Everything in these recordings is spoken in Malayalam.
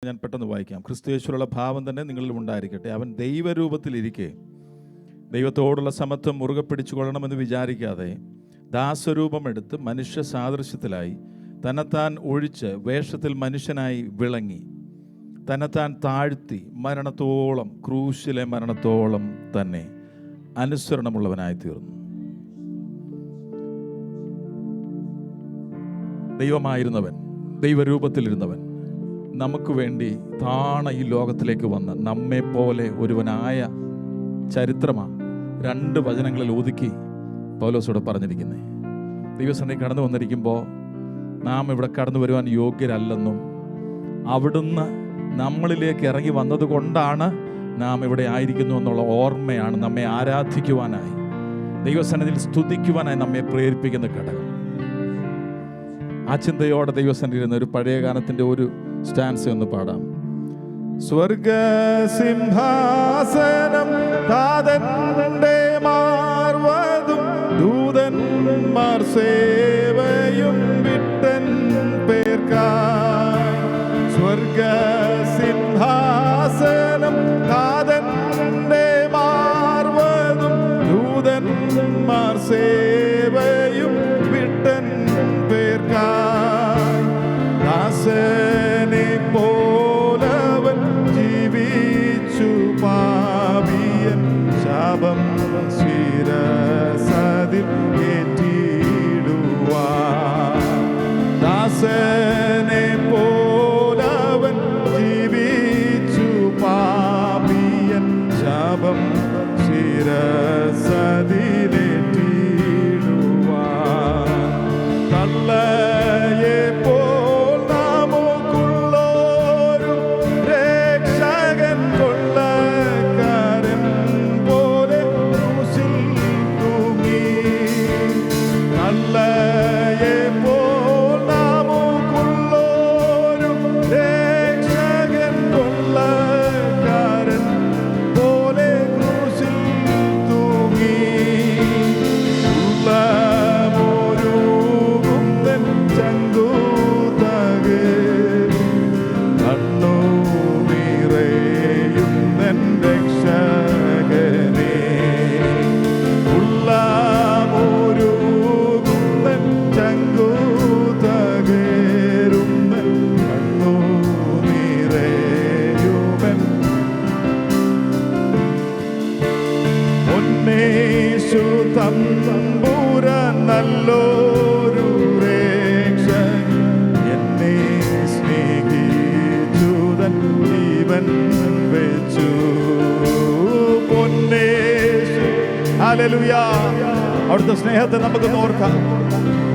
ഞാൻ പെട്ടെന്ന് വായിക്കാം. ക്രിസ്തുയേശുവിലുള്ള ഭാവം തന്നെ നിങ്ങളിലും ഉണ്ടായിരിക്കട്ടെ. അവൻ ദൈവരൂപത്തിലിരിക്കെ ദൈവത്തോടുള്ള സമത്വം മുറുകെ പിടിച്ചുകൊള്ളണമെന്ന് വിചാരിക്കാതെ ദാസരൂപമെടുത്ത് മനുഷ്യ സാദൃശ്യത്തിലായി തന്നെത്താൻ ഒഴിച്ച് വേഷത്തിൽ മനുഷ്യനായി വിളങ്ങി തന്നെത്താൻ താഴ്ത്തി മരണത്തോളം, ക്രൂശിലെ മരണത്തോളം തന്നെ അനുസരണമുള്ളവനായി തീർന്നു. ദൈവമായിരുന്നവൻ, ദൈവരൂപത്തിലിരുന്നവൻ നമുക്ക് വേണ്ടി താണ ഈ ലോകത്തിലേക്ക് വന്ന് നമ്മെപ്പോലെ ഒരുവനായ ചരിത്രമാണ് 2 വചനങ്ങളിൽ ഒതുക്കി പൗലോസോട് പറഞ്ഞിരിക്കുന്നത്. ദൈവസന്നിധി കടന്നു വന്നിരിക്കുമ്പോൾ നാം ഇവിടെ കടന്നു വരുവാൻ യോഗ്യരല്ലെന്നും അവിടുന്ന് നമ്മളിലേക്ക് ഇറങ്ങി വന്നതുകൊണ്ടാണ് നാം ഇവിടെ ആയിരിക്കുന്നു എന്നുള്ള ഓർമ്മയാണ് നമ്മെ ആരാധിക്കുവാനായി, ദൈവസന്നിധിയിൽ സ്തുതിക്കുവാനായി നമ്മെ പ്രേരിപ്പിക്കുന്ന ഘടകം. ആ ചിന്തയോടെ ദൈവസന്നിധിയിൽ ഇരുന്ന ഒരു പഴയ ഗാനത്തിൻ്റെ ഒരു സ്റ്റാൻസ് ഒന്ന് പാടാം. സ്വർഗസിംഹാസനം താതന്റെ മാർവതും ദൂതന്മാർ സേവയും വിട്ടൻ പേർക്കായി. സ്വർഗസിംഹാസനം താതന്റെ മാർവതും ദൂതന്മാർ സേവയും വിട്ടൻ പേർക്കായി. ദാസനെ പോലവൻ ജീവിച്ചു പാപിയൻ ശാപം ശിരസതിൽ ഏറ്റിടുവാൻ. ദാസനെ പോലവൻ ജീവിച്ചു പാപിയൻ ശാപം ശിരസതിലേറ്റിടുവാൻ. തള്ളയെ പോൽ നമുക്കുള്ളൊരു രക്ഷകൻ കൊള്ളക്കാരൻ പോലെ ക്രൂശിൽ തൂങ്ങി. തള്ളയെ പോൽ നമുക്കുള്ളൊരു രക്ഷകൻ കൊള്ളക്കാരൻ പോലെ ക്രൂശിൽ തൂങ്ങി. തമ്പുരാൻ നല്ലൊരു രക്ഷകൻ എന്നെ സ്നേഹിച്ചുതൻ ജീവൻ വെച്ചു. പൊന്നേശു, ഹല്ലേലൂയ. അവിടുത്തെ സ്നേഹത്തെ നമുക്ക് ഓർക്കാം.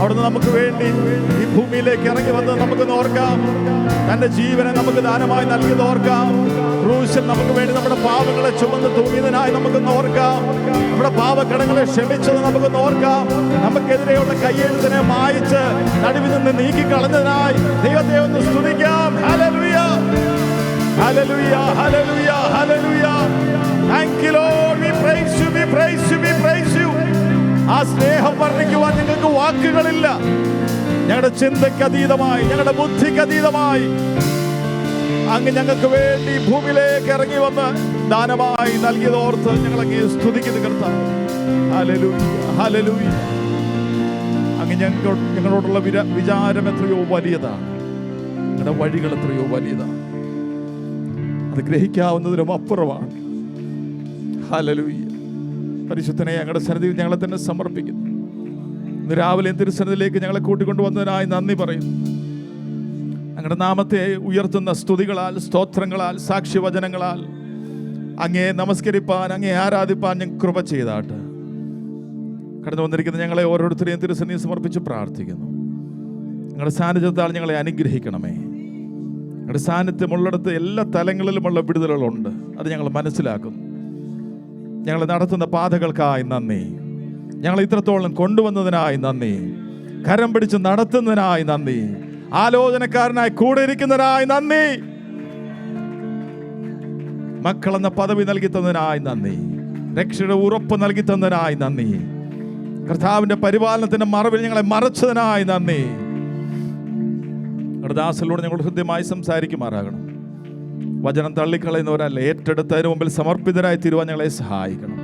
അവിടുന്ന് നമുക്ക് വേണ്ടി ഈ ഭൂമിയിലേക്ക് ഇറങ്ങി വന്നത് നമുക്ക് ഓർക്കാം. തന്റെ ജീവനെ നമുക്ക് ദാനമായി നൽകിയത് ഓർക്കാം. ക്രൂശിൽ നമുക്ക് വേണ്ടി നമ്മുടെ പാപങ്ങളെ ചുമന്ന് തൂങ്ങിയതിനായി നമുക്ക് ഓർക്കാം. നമ്മുടെ പാപക്കടങ്ങളെ ക്ഷമിച്ചത് നമുക്ക് ഓർക്കാം. നമുക്കെതിരെയുള്ള കയ്യെഴുത്തിനെ മായിച്ച് നടുവിൽ നിന്ന് നീക്കിക്കളഞ്ഞതിനായി ദൈവത്തെ ഒന്ന് സ്തുതിക്കാം. Hallelujah, hallelujah, hallelujah, hallelujah. Thank you Lord, we praise you, we praise you, we praise you. ആ സ്നേഹം വർണ്ണിക്കുവാൻ ഞങ്ങൾക്ക് വാക്കുകളില്ല. ഞങ്ങളുടെ ചിന്തയ്ക്ക് അതീതമായി, ഞങ്ങളുടെ ബുദ്ധിക്ക് അതീതമായി അങ്ങ് ഞങ്ങൾക്ക് വേണ്ടി ഭൂമിയിലേക്ക് ഇറങ്ങി വന്ന് ദാനമായി നൽകിയതോർത്ത് ഞങ്ങളങ്ങ് സ്തുതിക്കുന്നു കർത്താവേ. Hallelujah, hallelujah. അങ്ങ് ഞങ്ങളോടുള്ള വിചാരം എത്രയോ വലിയതാണ്. ഞങ്ങളുടെ വഴികൾ എത്രയോ വലിയതാണ്. അത് ഗ്രഹിക്കാവുന്നതിനും അപ്പുറമാണ്. ഹല്ലേലൂയ. പരിശുദ്ധനെ ഞങ്ങളുടെ സന്നിധിയിൽ ഞങ്ങളെ തന്നെ സമർപ്പിക്കുന്നു. ഇന്ന് രാവിലെ തിരുസന്നിധിയിലേക്ക് ഞങ്ങളെ കൂട്ടിക്കൊണ്ടുവന്നതിനായി നന്ദി പറയുന്നു. അങ്ങയുടെ നാമത്തെ ഉയർത്തുന്ന സ്തുതികളാൽ, സ്തോത്രങ്ങളാൽ, സാക്ഷ്യവചനങ്ങളാൽ അങ്ങയെ നമസ്കരിപ്പാൻ, അങ്ങയെ ആരാധിപ്പാൻ ഞങ്ങൾ കൃപ ചെയ്താട്ട്. കടന്നു വന്നിരിക്കുന്ന ഞങ്ങളെ ഓരോരുത്തരെയും തിരുസന്നിധിയിൽ സമർപ്പിച്ച് പ്രാർത്ഥിക്കുന്നു. ഞങ്ങളുടെ സാന്നിധ്യത്താൽ ഞങ്ങളെ അനുഗ്രഹിക്കണമേ. ഞങ്ങളുടെ സാന്നിധ്യമുള്ളിടത്ത് എല്ലാ തലങ്ങളിലുമുള്ള വിടുതലുകളുണ്ട്. അത് ഞങ്ങൾ മനസ്സിലാക്കുന്നു. ഞങ്ങൾ നടത്തുന്ന പാതകൾക്കായി നന്ദി. ഞങ്ങൾ ഇത്രത്തോളം കൊണ്ടുവന്നതിനായി നന്ദി. കരം പിടിച്ച് നടത്തുന്നതിനായി നന്ദി. ആലോചനക്കാരനായി കൂടെ ഇരിക്കുന്നതിനായി നന്ദി. മക്കളെന്ന പദവി നൽകി തന്നതിനായി നന്ദി. രക്ഷയുടെ ഉറപ്പ് നൽകി തന്നതിനായി നന്ദി. കർത്താവിന്റെ പരിപാലനത്തിന്റെ മറവിൽ ഞങ്ങളെ മറച്ചതിനായി നന്ദി. ഞങ്ങളുടെ ദാസനോട് ഞങ്ങളുടെ ഹൃദ്യമായി സംസാരിക്കുമാറാകണം. വചനം തള്ളിക്കളയുന്നവരല്ല, ഏറ്റെടുത്തതിന് മുമ്പിൽ സമർപ്പിതരായി തീരുവാൻ ഞങ്ങളെ സഹായിക്കണം.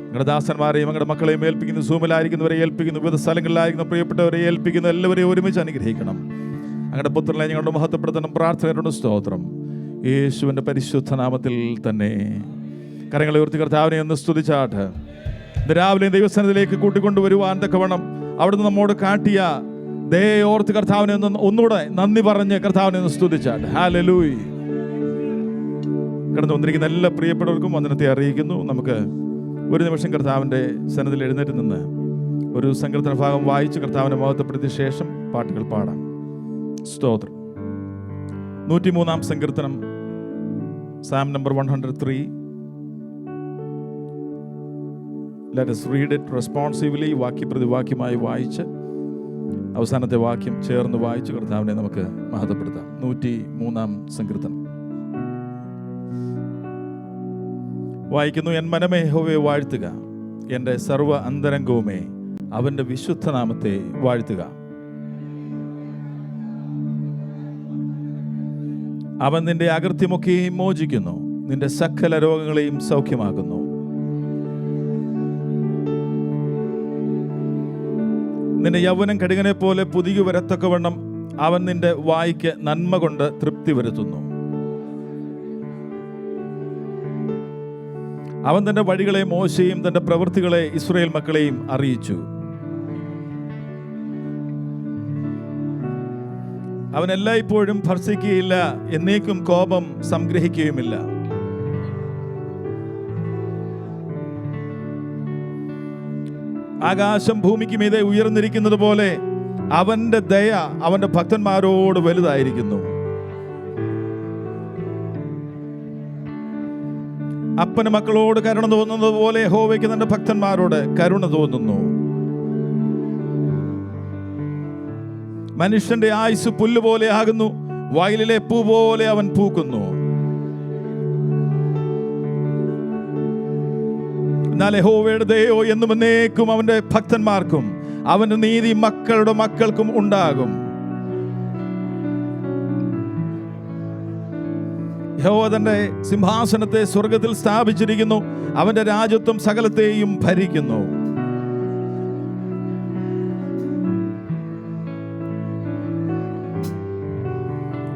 ഞങ്ങളുടെ ദാസന്മാരെയും ഞങ്ങളുടെ മക്കളെയും ഏൽപ്പിക്കുന്നു, സൂമിലായിരിക്കുന്നവരെ ഏൽപ്പിക്കുന്നു, വിവിധ സ്ഥലങ്ങളിലായിരിക്കുന്ന പ്രിയപ്പെട്ടവരെ ഏൽപ്പിക്കുന്നു. എല്ലാവരെയും ഒരുമിച്ച് അനുഗ്രഹിക്കണം. ഞങ്ങളുടെ പുത്രനെ ഞങ്ങളുടെ മഹത്വപ്പെടുത്തണം. പ്രാർത്ഥനയുടെ സ്തോത്രം യേശുവിൻ്റെ പരിശുദ്ധ നാമത്തിൽ തന്നെ. കരങ്ങളെ ഉയർത്തി കർത്താവിനെ ഒന്ന് സ്തുതിച്ചാട്ട്. ഇന്ന് രാവിലെ ദൈവസന്നിധിയിലേക്ക് കൂട്ടിക്കൊണ്ടുവരുവാൻ തക്കവണ്ണം അവിടുന്ന് നമ്മോട് കാട്ടിയ ദയയെ ഓർത്ത് കർത്താവിനെ ഒന്നുകൂടെ നന്ദി പറഞ്ഞ് കർത്താവിനെ ഒന്ന് സ്തുതിച്ചാട്ട്. ഹല്ലേലൂയ. കടന്നു വന്നിരിക്കുന്ന എല്ലാ പ്രിയപ്പെട്ടവർക്കും വന്ദനത്തെ അറിയിക്കുന്നു. നമുക്ക് ഒരു നിമിഷം കർത്താവിൻ്റെ സന്നിധിയിൽ എഴുന്നേറ്റ് നിന്ന് ഒരു സങ്കീർത്തന ഭാഗം വായിച്ച് കർത്താവിനെ മഹത്വപ്പെടുത്തിയ ശേഷം പാട്ടുകൾ പാടാം. സ്തോത്രം. 103 സങ്കീർത്തനം, Psalm number 103. Let us read it responsively. വാക്യപ്രതിവാക്യമായി വായിച്ച് അവസാനത്തെ വാക്യം ചേർന്ന് വായിച്ച് കർത്താവിനെ നമുക്ക് മഹത്വപ്പെടുത്താം. 103 സങ്കീർത്തനം വായിക്കുന്നു. എൻ മനമേ യഹോവയെ വാഴ്ത്തുക, എൻ്റെ സർവ്വ അന്തരംഗവുമേ അവൻ്റെ വിശുദ്ധനാമത്തെ വാഴ്ത്തുക. അവൻ നിന്റെ അകൃത്യമൊക്കെയും മോചിക്കുന്നു, നിന്റെ സകല രോഗങ്ങളെയും സൗഖ്യമാക്കുന്നു. നിന്റെ യൗവനം കടുകനെ പോലെ പുതിയ വരത്തക്കവണ്ണം അവൻ നിന്റെ വായ്ക്ക് നന്മ കൊണ്ട് തൃപ്തി വരുത്തുന്നു. അവൻ തന്റെ വഴികളെ മോശെയും തന്റെ പ്രവൃത്തികളെ ഇസ്രായേൽ മക്കളെയും അറിയിച്ചു. അവൻ എല്ലായ്പ്പോഴും ഭർഷിക്കുകയില്ല, എന്നേക്കും കോപം സംഗ്രഹിക്കുകയുമില്ല. ആകാശം ഭൂമിക്ക് മീതെ ഉയർന്നിരിക്കുന്നത് പോലെ അവന്റെ ദയ അവന്റെ ഭക്തന്മാരോട് വലുതായിരിക്കുന്നു. അപ്പന് മക്കളോട് കരുണ തോന്നുന്നത് പോലെ യഹോവയ്ക്ക് തന്റെ ഭക്തന്മാരോട് കരുണ തോന്നുന്നു. മനുഷ്യന്റെ ആയുസ് പുല്ലുപോലെ ആകുന്നു, വയലിലെ പൂ പോലെ അവൻ പൂക്കുന്നു. എന്നാൽ യഹോവയുടെ ദയയോ എന്നും എന്നേക്കും അവന്റെ ഭക്തന്മാർക്കും അവന്റെ നീതി മക്കളുടെ മക്കൾക്കും ഉണ്ടാകും. യഹോവ തന്റെ സിംഹാസനത്തെ സ്വർഗത്തിൽ സ്ഥാപിച്ചിരിക്കുന്നു, അവന്റെ രാജ്യത്വം സകലത്തെയും ഭരിക്കുന്നു.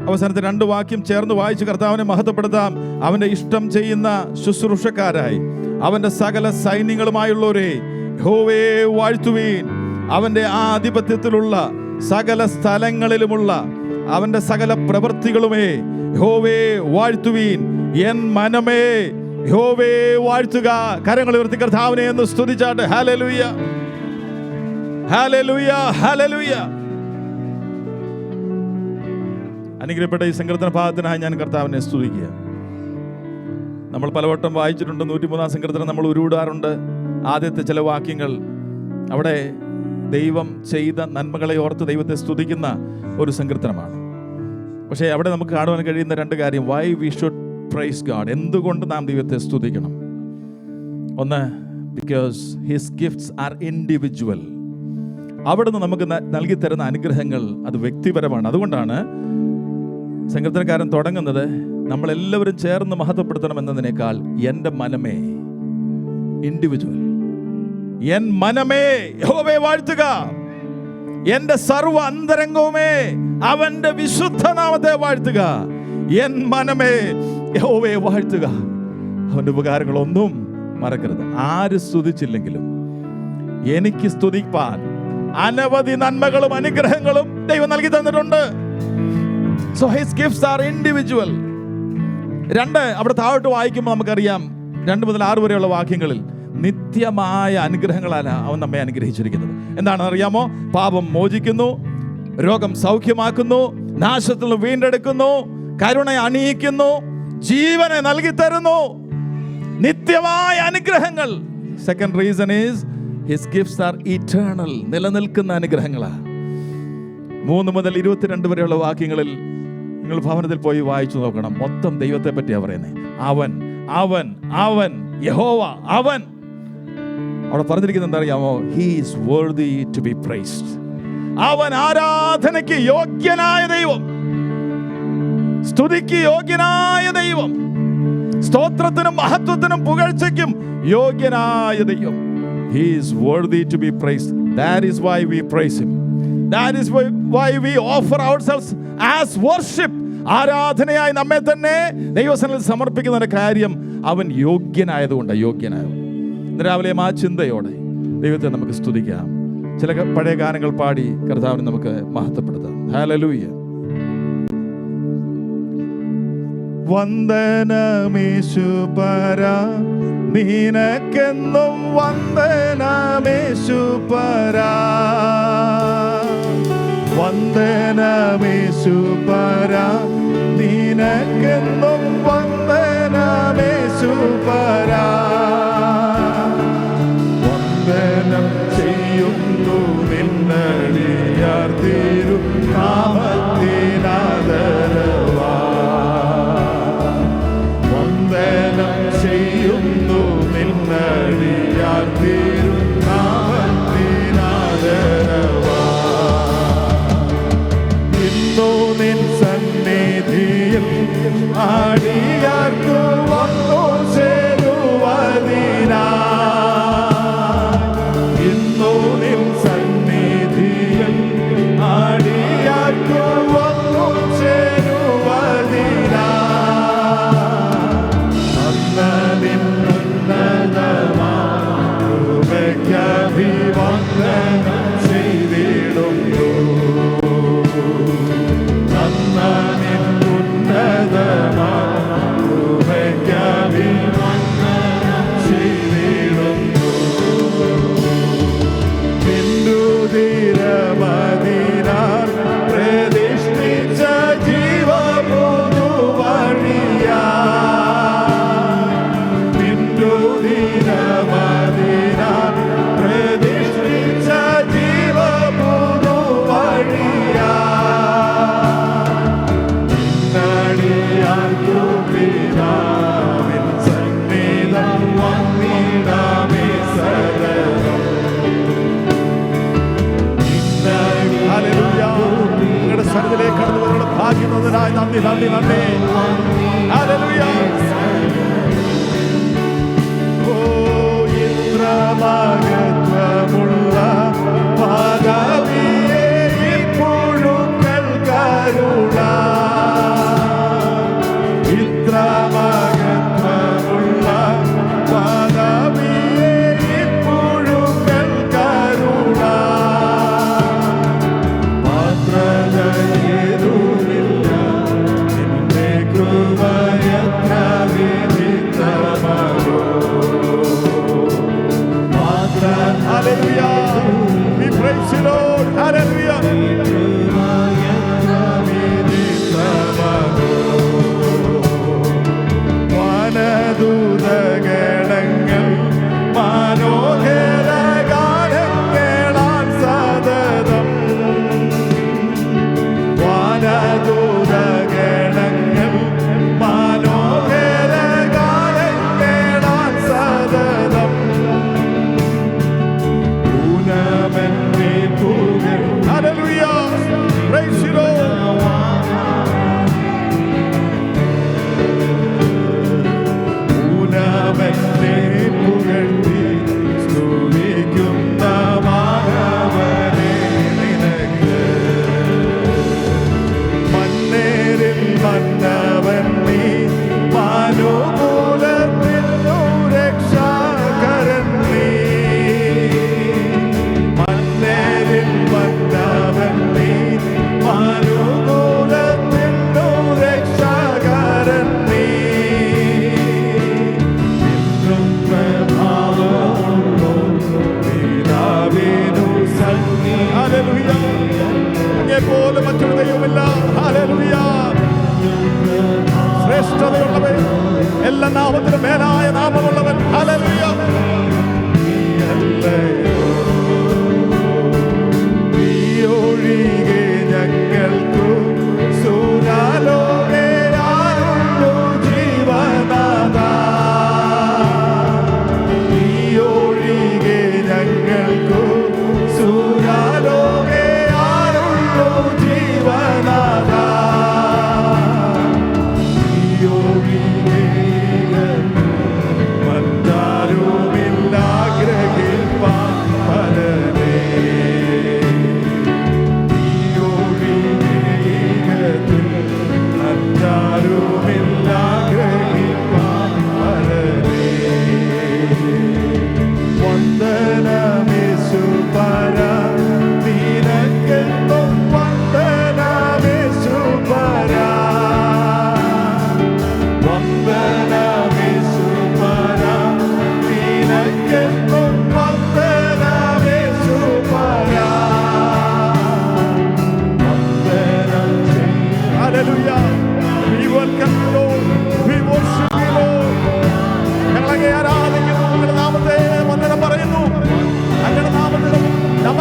അവസാനത്തെ 2 വാക്യം ചേർന്ന് വായിച്ച് കർത്താവിനെ മഹത്വപ്പെടുത്താം. അവന്റെ ഇഷ്ടം ചെയ്യുന്ന ശുശ്രൂഷക്കാരായി അവന്റെ സകല സൈന്യങ്ങളുമായുള്ളവരെ യഹോവയെ വാഴ്ത്തുവീൻ. അവന്റെ ആധിപത്യത്തിലുള്ള സകല സ്ഥലങ്ങളിലുമുള്ള അവന്റെ സകല പ്രവൃത്തികളുമേ യഹോവയെ വാഴ്ത്തുവീൻ. എൻ മനമേ യഹോവയെ വാഴ്ത്തുക. കരങ്ങൾ ഉയർത്തി കർത്താവിനെ എന്ന് സ്തുതിച്ചാട്ട്. Hallelujah, hallelujah, hallelujah. അനുഗ്രഹപ്പെട്ട ഈ സങ്കീർത്തന ഭാഗത്തിനായി ഞാൻ കർത്താവിനെ സ്തുതിക്കുക. നമ്മൾ പലവട്ടം വായിച്ചിട്ടുണ്ട്. 103 സങ്കീർത്തനം നമ്മൾ ഉരുവിടാറുണ്ട്. ആദ്യത്തെ ചില വാക്യങ്ങൾ അവിടെ ദൈവം ചെയ്ത നന്മകളെ ഓർത്ത് ദൈവത്തെ സ്തുതിക്കുന്ന ഒരു സങ്കീർത്തനമാണ്. പക്ഷേ അവിടെ നമുക്ക് കാണുവാൻ കഴിയുന്ന 2 കാര്യം. Why we should praise God. എന്തുകൊണ്ട് നാം ദൈവത്തെ സ്തുതിക്കണം? ഒന്ന്, because his gifts are individual. അവിടുന്ന് നമുക്ക് നൽകി തരുന്ന അനുഗ്രഹങ്ങൾ അത് വ്യക്തിപരമാണ്. അതുകൊണ്ടാണ് സങ്കീർത്തനക്കാരൻ തുടങ്ങുന്നത് നമ്മളെല്ലാവരും ചേർന്ന് മഹത്വപ്പെടുത്തണം എന്നതിനേക്കാൾ എൻ്റെ മനമേ, ഇൻഡിവിജ്വൽ. എൻ മനമേ യഹോവയെ വാഴ്ത്തുക, എൻ്റെ സർവ്വ അന്തരംഗവുമേ അവന്റെ വിശുദ്ധ നാമത്തെ വാഴ്ത്തുക. എൻ മനമേ യഹോവയെ വാഴ്ത്തുക. അവന്റെ ഉപകാരങ്ങളൊന്നും മറക്കരുത്. ആര് സ്തുതിച്ചില്ലെങ്കിലും എനിക്ക് സ്തുതിപ്പാൻ അനവധി നന്മകളും അനുഗ്രഹങ്ങളും ദൈവം നൽകി തന്നിട്ടുണ്ട്. So his gifts are individual. 2 അവിടെ താഴോട്ട് വായിക്കുമ്പോൾ നമുക്കറിയാം 2 മുതൽ 6 വരെയുള്ള വാക്യങ്ങളിൽ നിത്യമായ അനുഗ്രഹങ്ങളാണ് അവൻ നമ്മെ അനുഗ്രഹിച്ചിരിക്കുന്നത്. എന്താണെന്ന് അറിയാമോ? പാപം മോചിക്കുന്നു, രോഗം സൗഖ്യമാക്കുന്നു, നാശത്തിൽ നിന്ന് വീണ്ടെടുക്കുന്നു, കരുണ അണിയിക്കുന്നു, ജീവനെ നൽകി തരുന്നു. നിത്യമായ അനുഗ്രഹങ്ങൾ. Second reason is his gifts are eternal. നിലനിൽക്കുന്ന അനുഗ്രഹങ്ങളാണ്. 3 മുതൽ 22 വരെയുള്ള വാക്യങ്ങളിൽ നിങ്ങൾ ഭവനത്തിൽ പോയി വായിച്ചു നോക്കണം. മൊത്തം ദൈവത്തെ പറ്റിയാണ് പറയുന്നത്. അവൻ, അവൻ, അവൻ, യഹോവ, അവൻ. അവിടെ പറഞ്ഞിരിക്കുന്നത് എന്താ അറിയാമോ? He is worthy to be praised. അവൻ ആരാധനയ്ക്ക് യോഗ്യനായ ദൈവം. സ്തുതിക്ക് യോഗ്യനായ ദൈവം, സ്തോത്രത്തിനും മഹത്വത്തിനും പുകഴ്ചയ്ക്കും യോഗ്യനായ ദൈവം. He is worthy to be praised. That is why we praise him. That is why we offer ourselves as worship. ആരാധനയായി നമ്മെ തന്നെ ദൈവസന്നിധിയിൽ സമർപ്പിക്കുന്ന കാര്യം അവൻ യോഗ്യനായതുകൊണ്ട്. ഇന്ന് രാവിലെയും ആ ചിന്തയോടെ ദൈവത്തെ നമുക്ക് സ്തുതിക്കാം. ചില പഴയ ഗാനങ്ങൾ പാടി കർത്താവിനെ നമുക്ക് മഹത്വപ്പെടുത്താം. ഹല്ലേലൂയ. വന്ദനമേശുപരാ, നിനക്കെന്നും വന്ദനമേശുപരാ. വന്ദനമേശുപരാ, നിനക്കെന്നും വന്ദനമേശുപരാ. വന്ദനം ചെയ്യുന്നു നിന്നടിയാർ തിരുനാമത്തിനാദരവാ. വന്ദനം ചെയ്യുന്നു നിന്നടിയാർ തിരുനാമത്തിനാദരവാ. ഇന്നു നിൻ സന്നിധിയിൽ ആടിയാർക്കു വന്നു ചേരുവതിനാ. ഇന്നു നിൻ സന്നിധിയിൽ ആടിയാർക്കു വന്നു ചേരുവതിനാ. അഭിവന്ദനം ചെയ്തിടുന്നു. അഭിവന്ദനം ചെയ്തിടുന്നു. ിന്ദുതിരമതിനാൽ പ്രതിഷ്ഠിച്ച ജീവപുതുവഴിയാ. ിന്ദുതിരമതിനാൽ പ്രതിഷ്ഠിച്ച ജീവപുതുവഴിയാ. നടിയാർക്കു പിതാവിൻ സന്നിധം വന്നിടാമേ സകലം. നിങ്ങളുടെ സന്നിധിയിലേക്ക് കടന്നു വരുന്ന ഭാഗ്യമുള്ളതിനായി നന്ദി നന്ദി നന്ദി. ഹല്ലേലൂയ. ഓ ഇന്ദ്രമഹത്വമുള്ള പദവിയെ ഇപ്പോഴുക്കൽ കരുണ. ഇന്ദ്രമഹത്വമുള്ള പദവിയെ ഇപ്പോഴുക്കൽ കരുണ. പാത്രതയേതുമില്ല നിന്റെ കൃപയത്ര വിധിത്തമോ. Hallelujah. We praise you, Lord. Hallelujah.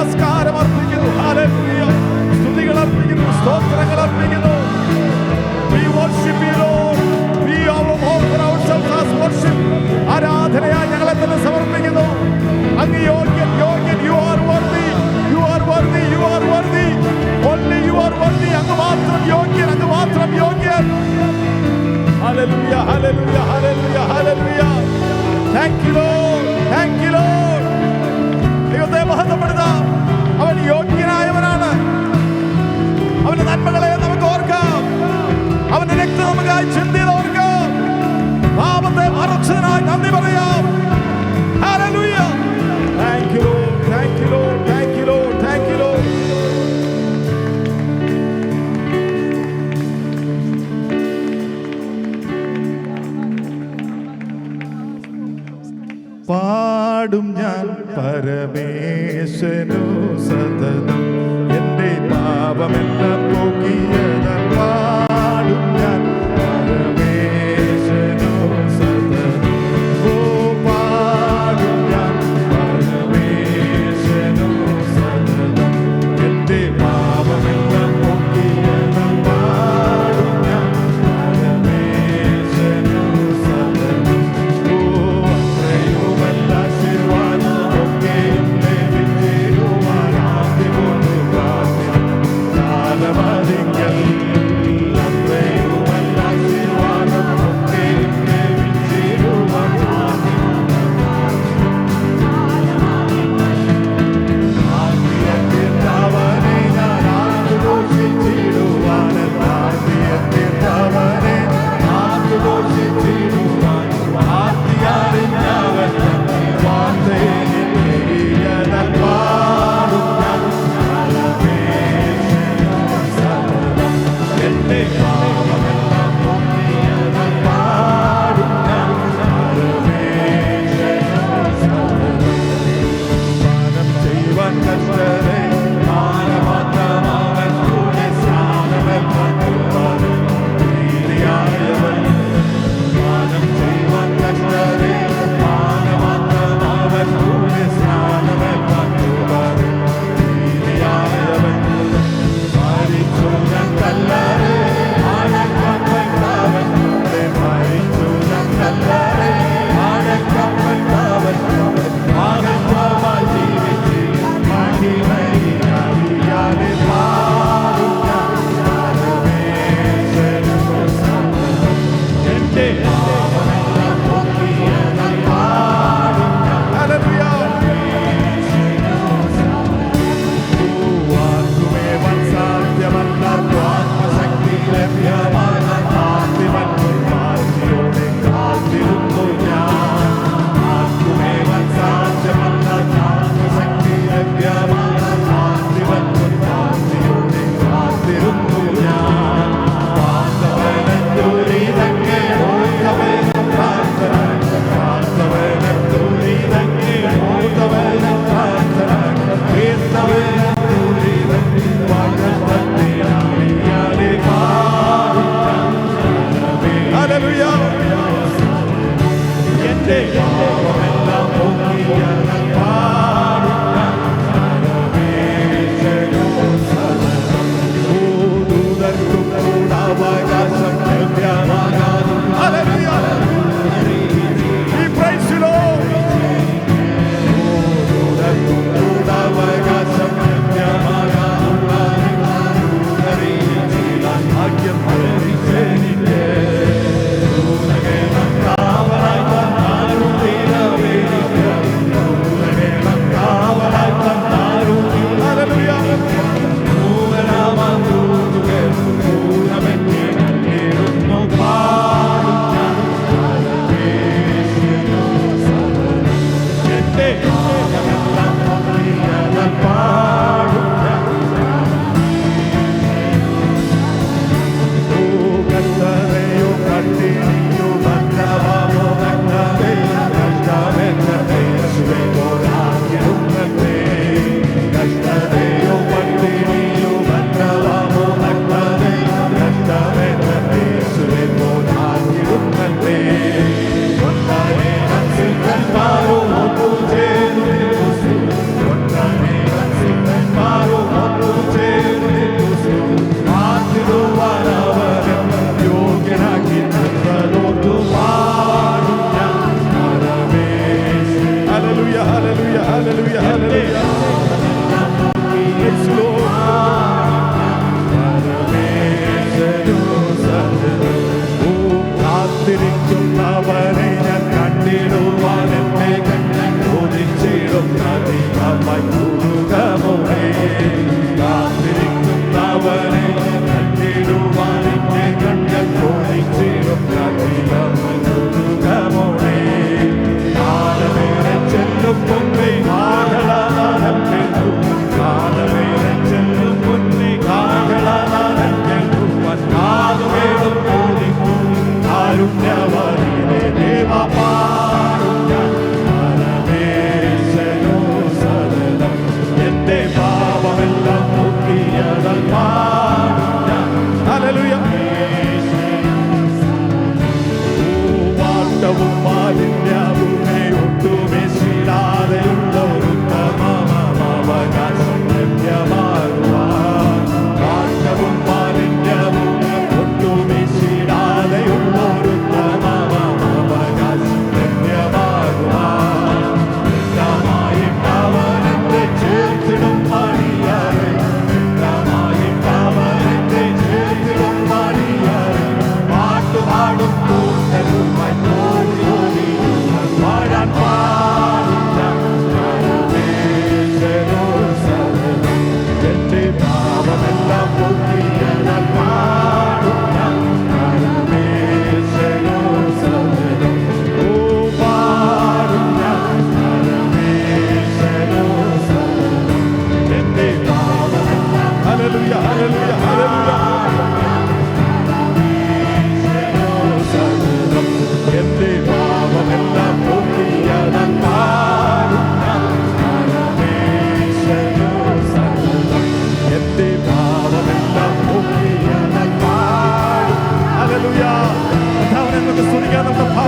നമസ്കാരം അർപ്പിക്കുന്നു. ഹല്ലേലൂയ. സ്തുതികൾ അർപ്പിക്കുന്നു, സ്തോത്രങ്ങൾ അർപ്പിക്കുന്നു. We worship you, Lord. We offer ourselves as worship. ആരാധനയായി ഞങ്ങളെ തന്നെ സമർപ്പിക്കുന്നു. അങ്ങ് യോഗ്യൻ, യോഗ്യൻ. You are worthy. You are worthy. You are worthy. Only you are worthy. അങ്ങ് മാത്രം യോഗ്യൻ, അങ്ങ് മാത്രം യോഗ്യൻ. Hallelujah, hallelujah, hallelujah, hallelujah. Thank you, Lord. Thank you, Lord. ദൈവത്തെ മഹത്വപ്പെടുത്താം. അവൻ യോഗ്യനായവനാണ്. അവന്റെ നന്മകളെ നമുക്ക് ഓർക്കാം. അവന്റെ രക്തം നമുക്കായി ചിന്തിയത് ഓർക്കാം. പാപത്തെ മറച്ചതിനായി നന്ദി പറയാം. Hallelujah. Thank you, Lord. Thank you, Lord. Thank you, Lord. Thank you, Lord. പാടും ഞാൻ പരമേശനു സതതം എന്റെ പാപമെല്ലാം പോക്കിയതാൽ. പാടും ഞാൻ പരമേശനു സതതം. ഓ പാടും ഞാൻ പരമേശനു സതതം എന്റെ പാപമെല്ലാം പോക്കിയതാൽ. പാടും ഞാൻ പരമേശനു സതതം.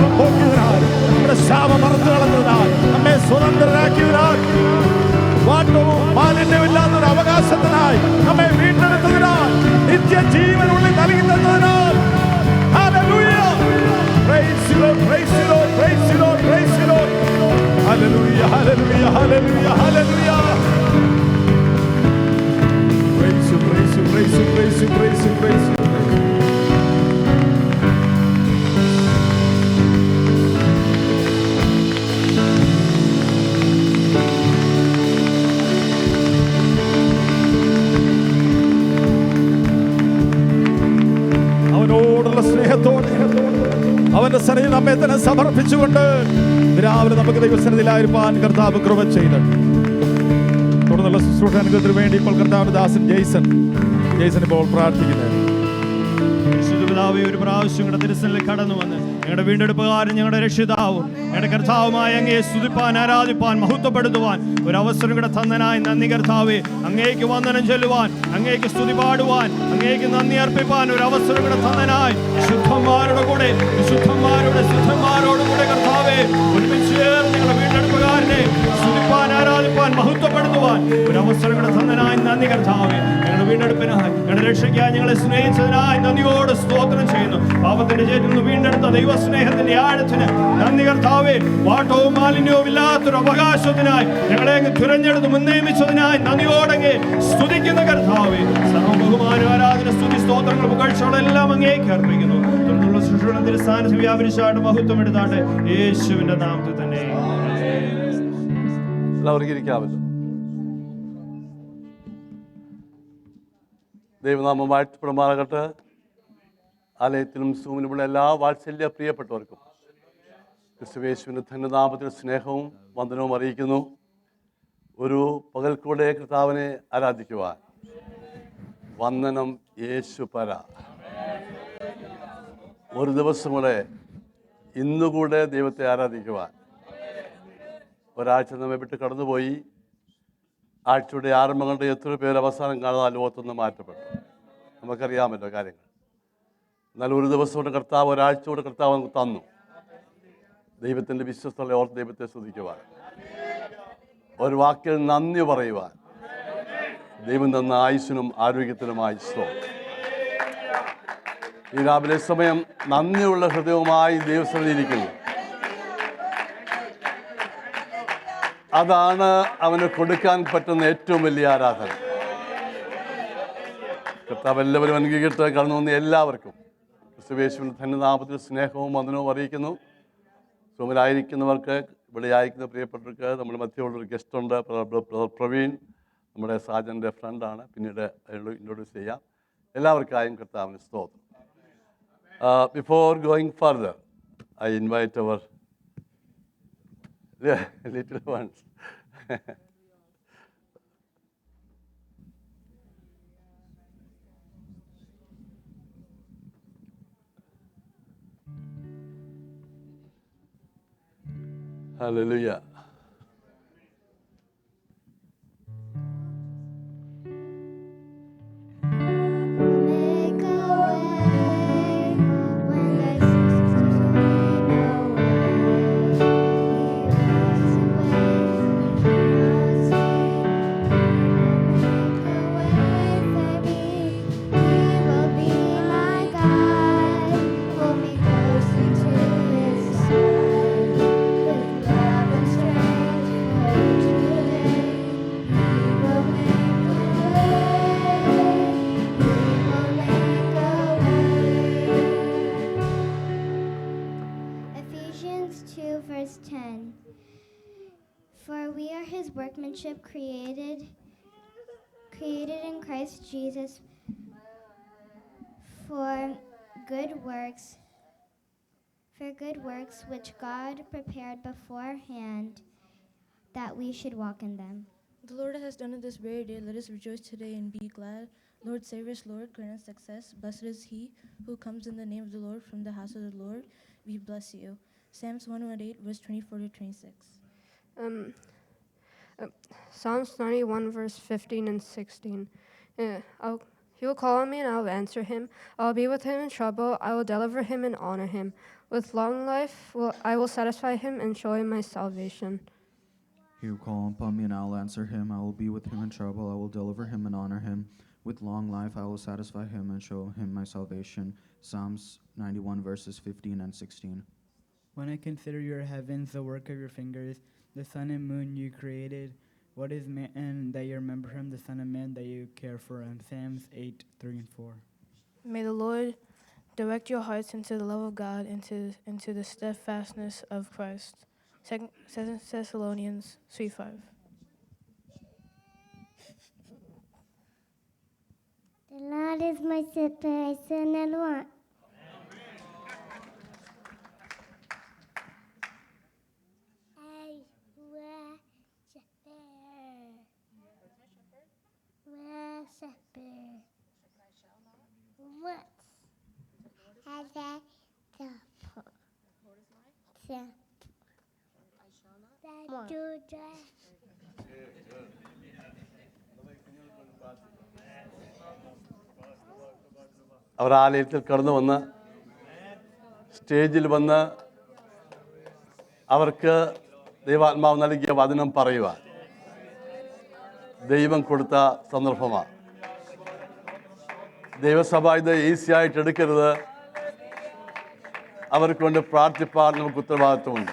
പാപം പോക്കിയതിനാൽ, നമ്മുടെ ശാപം മറന്നു കളഞ്ഞതിനാൽ, നമ്മെ സ്വതന്ത്രരാക്കിയതിനാൽ, വാട്ടവും മാലിന്യമില്ലാത്തൊരു അവകാശത്തിനായി നമ്മെ വീണ്ടെടുത്തതിനാൽ, നിത്യജീവനുള്ളിൽ നൽകി തന്നതിനാൽ, hallelujah. Praise you Lord, praise you Lord, praise you Lord, praise you Lord. Hallelujah, hallelujah, hallelujah, hallelujah. Praise you, praise you, praise you, praise you, praise you, praise you. അവനോടുള്ള സ്നേഹത്തോടെ അവന്റെ സന്നിധി നമ്മെ തന്നെ സമർപ്പിച്ചുകൊണ്ട് രാവിലെ നമുക്ക് ദൈവസന്നിധിയിലായിരിക്കാൻ കർത്താവ് കൃപ ചെയ്തിട്ടുണ്ട്. തുടർന്നുള്ള ശുശ്രൂഷ അനുഗ്രഹത്തിന് വേണ്ടി ഇപ്പോൾ കർത്താവ് ദാസൻ ജെയ്സൺ ഇപ്പോൾ പ്രാർത്ഥിക്കുന്നത്. പിതാവേ, ഒരു പ്രാവശ്യം ഞങ്ങളുടെ തിരുസന്നിധിയിൽ കടന്നു വന്ന് ഞങ്ങളുടെ വീണ്ടെടുപ്പുകാരൻ, ഞങ്ങളുടെ രക്ഷിതാവും, ഞങ്ങളുടെ കർത്താവുമായ അങ്ങയെ സ്തുതിപ്പാൻ, ആരാധിപ്പാൻ, മഹത്വപ്പെടുത്തുവാൻ ഒരു അവസരം കൂടെ തന്നനായി നന്ദി കർത്താവേ. അങ്ങേക്ക് വന്ദനം ചൊല്ലുവാൻ, അങ്ങേക്ക് സ്തുതി പാടുവാൻ, അങ്ങേക്ക് നന്ദി അർപ്പിപ്പാൻ ഒരു അവസരം കൂടെ തന്നനായി ശുദ്ധന്മാരുടെ കൂടെ ശുദ്ധന്മാരോട് കൂടെ കർത്താവേ ഒരുമിച്ച് ചേർന്ന് ഞങ്ങളുടെ വീണ്ടെടുപ്പുകാരനെ സ്തുതിപ്പാൻ, ആരാധിപ്പാൻ, മഹത്വപ്പെടുത്തുവാൻ ഒരു അവസരം കൂടെ തന്നനായി നന്ദി കർത്താവേ. ഞങ്ങളുടെ വീണ്ടെടുപ്പിനായി, ഞങ്ങളുടെ രക്ഷയ്ക്കായി ഞങ്ങളെ സ്നേഹിച്ചതിനായി നന്ദിയോട് സ്തോത്രം ചെയ്യുന്നു. പാപത്തിന്റെ ചേറ്റിൽ നിന്ന് വീണ്ടെടുത്ത ദൈവസ്നേഹത്തിന്റെ ആഴത്തിന് നന്ദി കർത്താവേ. വാട്ടവും മാലിന്യവും ഇല്ലാത്തൊരു അവകാശത്തിനായി ഞങ്ങളെ അങ്ങ് തിരഞ്ഞെടുത്ത് മുന്നേമിച്ചതിനായി നന്ദിയോടങ്ങ് സ്തുതിക്കുന്ന കർത്താവേ. സർവ്വബഹുമാനം, ആരാധന, സ്തുതി, സ്തോത്രങ്ങൾ, പുകഴ്ചകളെല്ലാം അങ്ങേക്ക് അർപ്പിക്കുന്നു. തുടർന്നുള്ള സൃഷ്ടിയുടെ സ്ഥാനത്ത് വ്യാപരിച്ചായിട്ട് മഹത്വം എടുത്താട്ടെ യേശുവിന്റെ നാമത്തിൽ തന്നെ. എല്ലാവർക്കും ഇരിക്കാമല്ലോ. ദൈവനാമം വാഴ്ത്തപ്പെടുമാറാകട്ടെ. ആലയത്തിലും സൂമിലുമുള്ള എല്ലാ വാത്സല്യ പ്രിയപ്പെട്ടവർക്കും ക്രിസ്തുയേശുവിൻ്റെ ധന്യനാമത്തിൽ സ്നേഹവും വന്ദനവും അറിയിക്കുന്നു. ഒരു പകൽക്കൂടെ കർത്താവിനെ ആരാധിക്കുവാൻ വന്ദനം യേശു പര. ഒരു ദിവസം കൂടെ ഇന്നുകൂടെ ദൈവത്തെ ആരാധിക്കുവാൻ ഒരാഴ്ച നമ്മെ വിട്ട് കടന്നുപോയി. ആഴ്ചയുടെ ആരംഭങ്ങളുടെ എത്ര പേര് അവസാനം കാണാതെ ലോകത്തുനിന്ന് മാറ്റപ്പെട്ടു. നമുക്കറിയാമല്ലോ കാര്യങ്ങൾ. എന്നാൽ ഒരു ദിവസം കൊണ്ട് കർത്താവ്, ഒരാഴ്ച കൊണ്ട് കർത്താവ് നമുക്ക് തന്നു. ദൈവത്തിൻ്റെ വിശ്വസ്തത ഓർത്ത് ദൈവത്തെ സ്തുതിക്കുവാൻ, ഒരു വാക്കിൽ നന്ദി പറയുവാൻ, ദൈവം തന്ന ആയുസ്സിനും ആരോഗ്യത്തിനുമായി സ്തോത്രം. ഈ രാവിലെ സമയം നന്ദിയുള്ള ഹൃദയവുമായി ദൈവസന്നിധിയിരിക്കുന്നു. അതാണ് അവന് കൊടുക്കാൻ പറ്റുന്ന ഏറ്റവും വലിയ ആരാധന. കർത്താവ് എല്ലാവരും അനുഗ്രഹിക്കട്ടെ. കടന്നു വന്ന എല്ലാവർക്കും ക്രിസ്തുയേശുവിൻ്റെ ധന്യനാമത്തിൽ സ്നേഹവും വന്ദനവും അറിയിക്കുന്നു. റൂമിലായിരിക്കുന്നവർക്ക്, ഇവിടെ ആയിരിക്കുന്ന പ്രിയപ്പെട്ടവർക്ക്, നമ്മുടെ മധ്യമുള്ളൊരു ഗസ്റ്റുണ്ട്, പ്രവീൺ, നമ്മുടെ സാജൻ്റെ ഫ്രണ്ടാണ്. പിന്നീട് ഇൻട്രൊഡ്യൂസ് ചെയ്യാം. എല്ലാവർക്കായും കർത്താവിന് സ്തോത്രം. Before going further, I invite our little ones. Hallelujah. Workmanship created in Christ Jesus for good works which God prepared beforehand that we should walk in them. The Lord has done it this very day. Let us rejoice today and be glad. Lord, save us, Lord, grant us success. Blessed is he who comes in the name of the Lord. From the house of the Lord we bless you. Psalms 118, verse 24 to 26. Psalms 91, verse 15 and 16. He will call on me, and I will answer him. I will be with him in trouble. I will deliver him and honor him. With long life I will satisfy him and show him my salvation. He will call upon me, and I will answer him. I will be with him in trouble. I will deliver him and honor him. With long life I will satisfy him and show him my salvation. Psalms 91, verses 15 and 16. When I consider your heavens, the work of your fingers, the sun and moon you created, what is man that you remember him, the son of man that you care for him? Psalms 8, 3 and 4. May the Lord direct your hearts into the love of God, into the steadfastness of Christ. 2 Thessalonians 3:5. The Lord is my shepherd, I shall not want. I worship what? Has that the Lord do that? അവർ ആലയത്തിൽ കടന്നു വന്ന് സ്റ്റേജിൽ വന്ന് അവർക്ക് ദൈവാത്മാവ് നൽകിയ വചനം പറയുവാൻ ദൈവം കൊടുത്ത സന്ദർഭമാണ്. ദൈവസഭ ഇത് ഈസിയായിട്ട് എടുക്കരുത്. അവർക്ക് വേണ്ടി പ്രാർത്ഥിപ്പാൻ നമുക്ക് ഉത്തരവാദിത്വമുണ്ട്.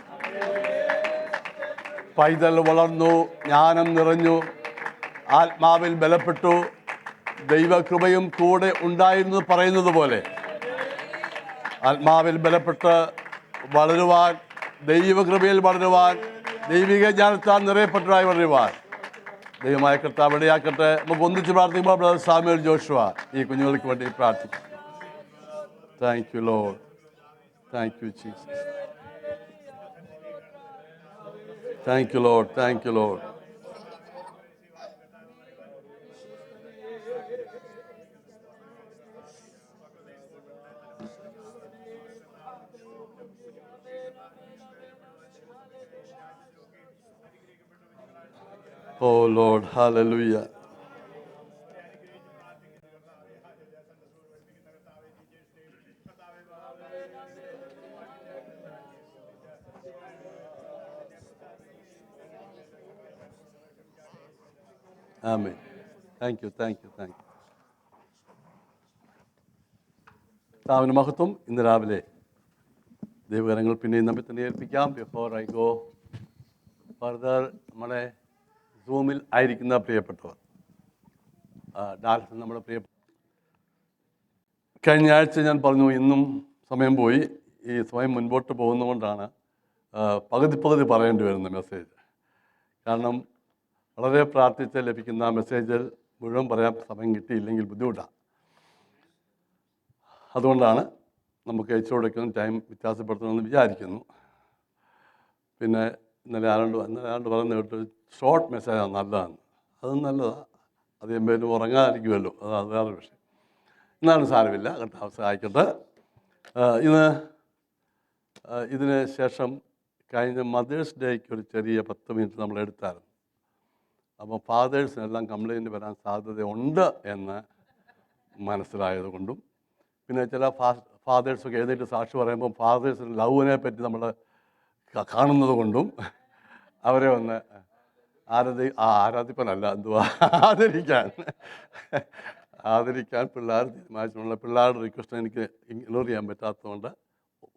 പൈതൽ വളർന്നു, ജ്ഞാനം നിറഞ്ഞു, ആത്മാവിൽ ബലപ്പെട്ടു, ദൈവകൃപയും കൂടെ ഉണ്ടായിരുന്നു പറയുന്നത് പോലെ ആത്മാവിൽ ബലപ്പെട്ട് വളരുവാൻ, ദൈവകൃപയിൽ വളരുവാൻ, ദൈവിക ജ്ഞാനത്താൽ നിറയപ്പെട്ടതായി വളരുവാൻ ദൈവമായ കർത്താവ് ഇടയാക്കട്ടെ. നമുക്ക് ഒന്നിച്ച് പ്രാർത്ഥിക്കുമ്പോൾ ബ്രദർ സാമുവൽ ജോഷുവ ഈ കുഞ്ഞുങ്ങൾക്ക് വേണ്ടി പ്രാർത്ഥിക്കും. Thank you Lord, thank you Jesus, thank you Lord, thank you Lord. Oh Lord, hallelujah. Amen. Thank you, thank you, thank you. കർത്താവിന് മഹത്വം. ഇന്ന് രാവിലെ ദൈവകരങ്ങൾ പിന്നെയും നമ്മെ തന്നെ ഏൽപ്പിക്കാം. ബിഫോർ ഐ ഗോ ഫർദർ, നമ്മളെ സൂമിൽ ആയിരിക്കുന്ന പ്രിയപ്പെട്ടവർ, ഡാൽഫിൽ നമ്മുടെ കഴിഞ്ഞ ആഴ്ച ഞാൻ പറഞ്ഞു, ഇന്നും സമയം പോയി. ഈ സമയം മുൻപോട്ട് പോകുന്നതുകൊണ്ടാണ് പകുതി പറയേണ്ടി വരുന്ന മെസ്സേജ്. കാരണം വളരെ പ്രാർത്ഥിച്ച് ലഭിക്കുന്ന മെസ്സേജിൽ മുഴുവൻ പറയാൻ സമയം കിട്ടിയില്ലെങ്കിൽ ബുദ്ധിമുട്ടാണ്. അതുകൊണ്ടാണ് നമുക്ക് ഇച്ചിരൂടെയൊക്കെ ടൈം വ്യത്യാസപ്പെടുത്തണമെന്ന് വിചാരിക്കുന്നു. പിന്നെ ഇന്നലെ ആരാണ്ട് പറയുന്ന കേട്ട് ഷോർട്ട് മെസ്സേജാണ് നല്ലതാണ്. അതും നല്ലതാണ്. അത് എന്തേലും ഉറങ്ങാതിരിക്കുമല്ലോ, അത് വേറൊരു വിഷയം. എന്നാലും സാരമില്ല, കർത്താവ് സഹായിക്കട്ടെ. ഇതിന് ശേഷം കഴിഞ്ഞ മദേഴ്സ് ഡേക്ക് ഒരു ചെറിയ 10 മിനിറ്റ് നമ്മൾ എടുത്തായിരുന്നു. അപ്പോൾ ഫാദേഴ്സിനെല്ലാം കംപ്ലയിൻറ്റ് വരാൻ സാധ്യതയുണ്ട് എന്ന് മനസ്സിലായതുകൊണ്ടും, പിന്നെ ചില ഫാദേഴ്സൊക്കെ എഴുതിയിട്ട് സാക്ഷി പറയുമ്പോൾ ഫാദേഴ്സിന് ലവിനെ പറ്റി നമ്മൾ കാണുന്നത് കൊണ്ടും അവരെ ഒന്ന് ആരാധിപ്പനല്ല, എന്തുവാ ആദരിക്കാൻ പിള്ളേർ തീരുമാനിച്ചിട്ടുള്ള പിള്ളേരുടെ റിക്വസ്റ്റ് എനിക്ക് ഇഗ്നോർ ചെയ്യാൻ പറ്റാത്തതുകൊണ്ട്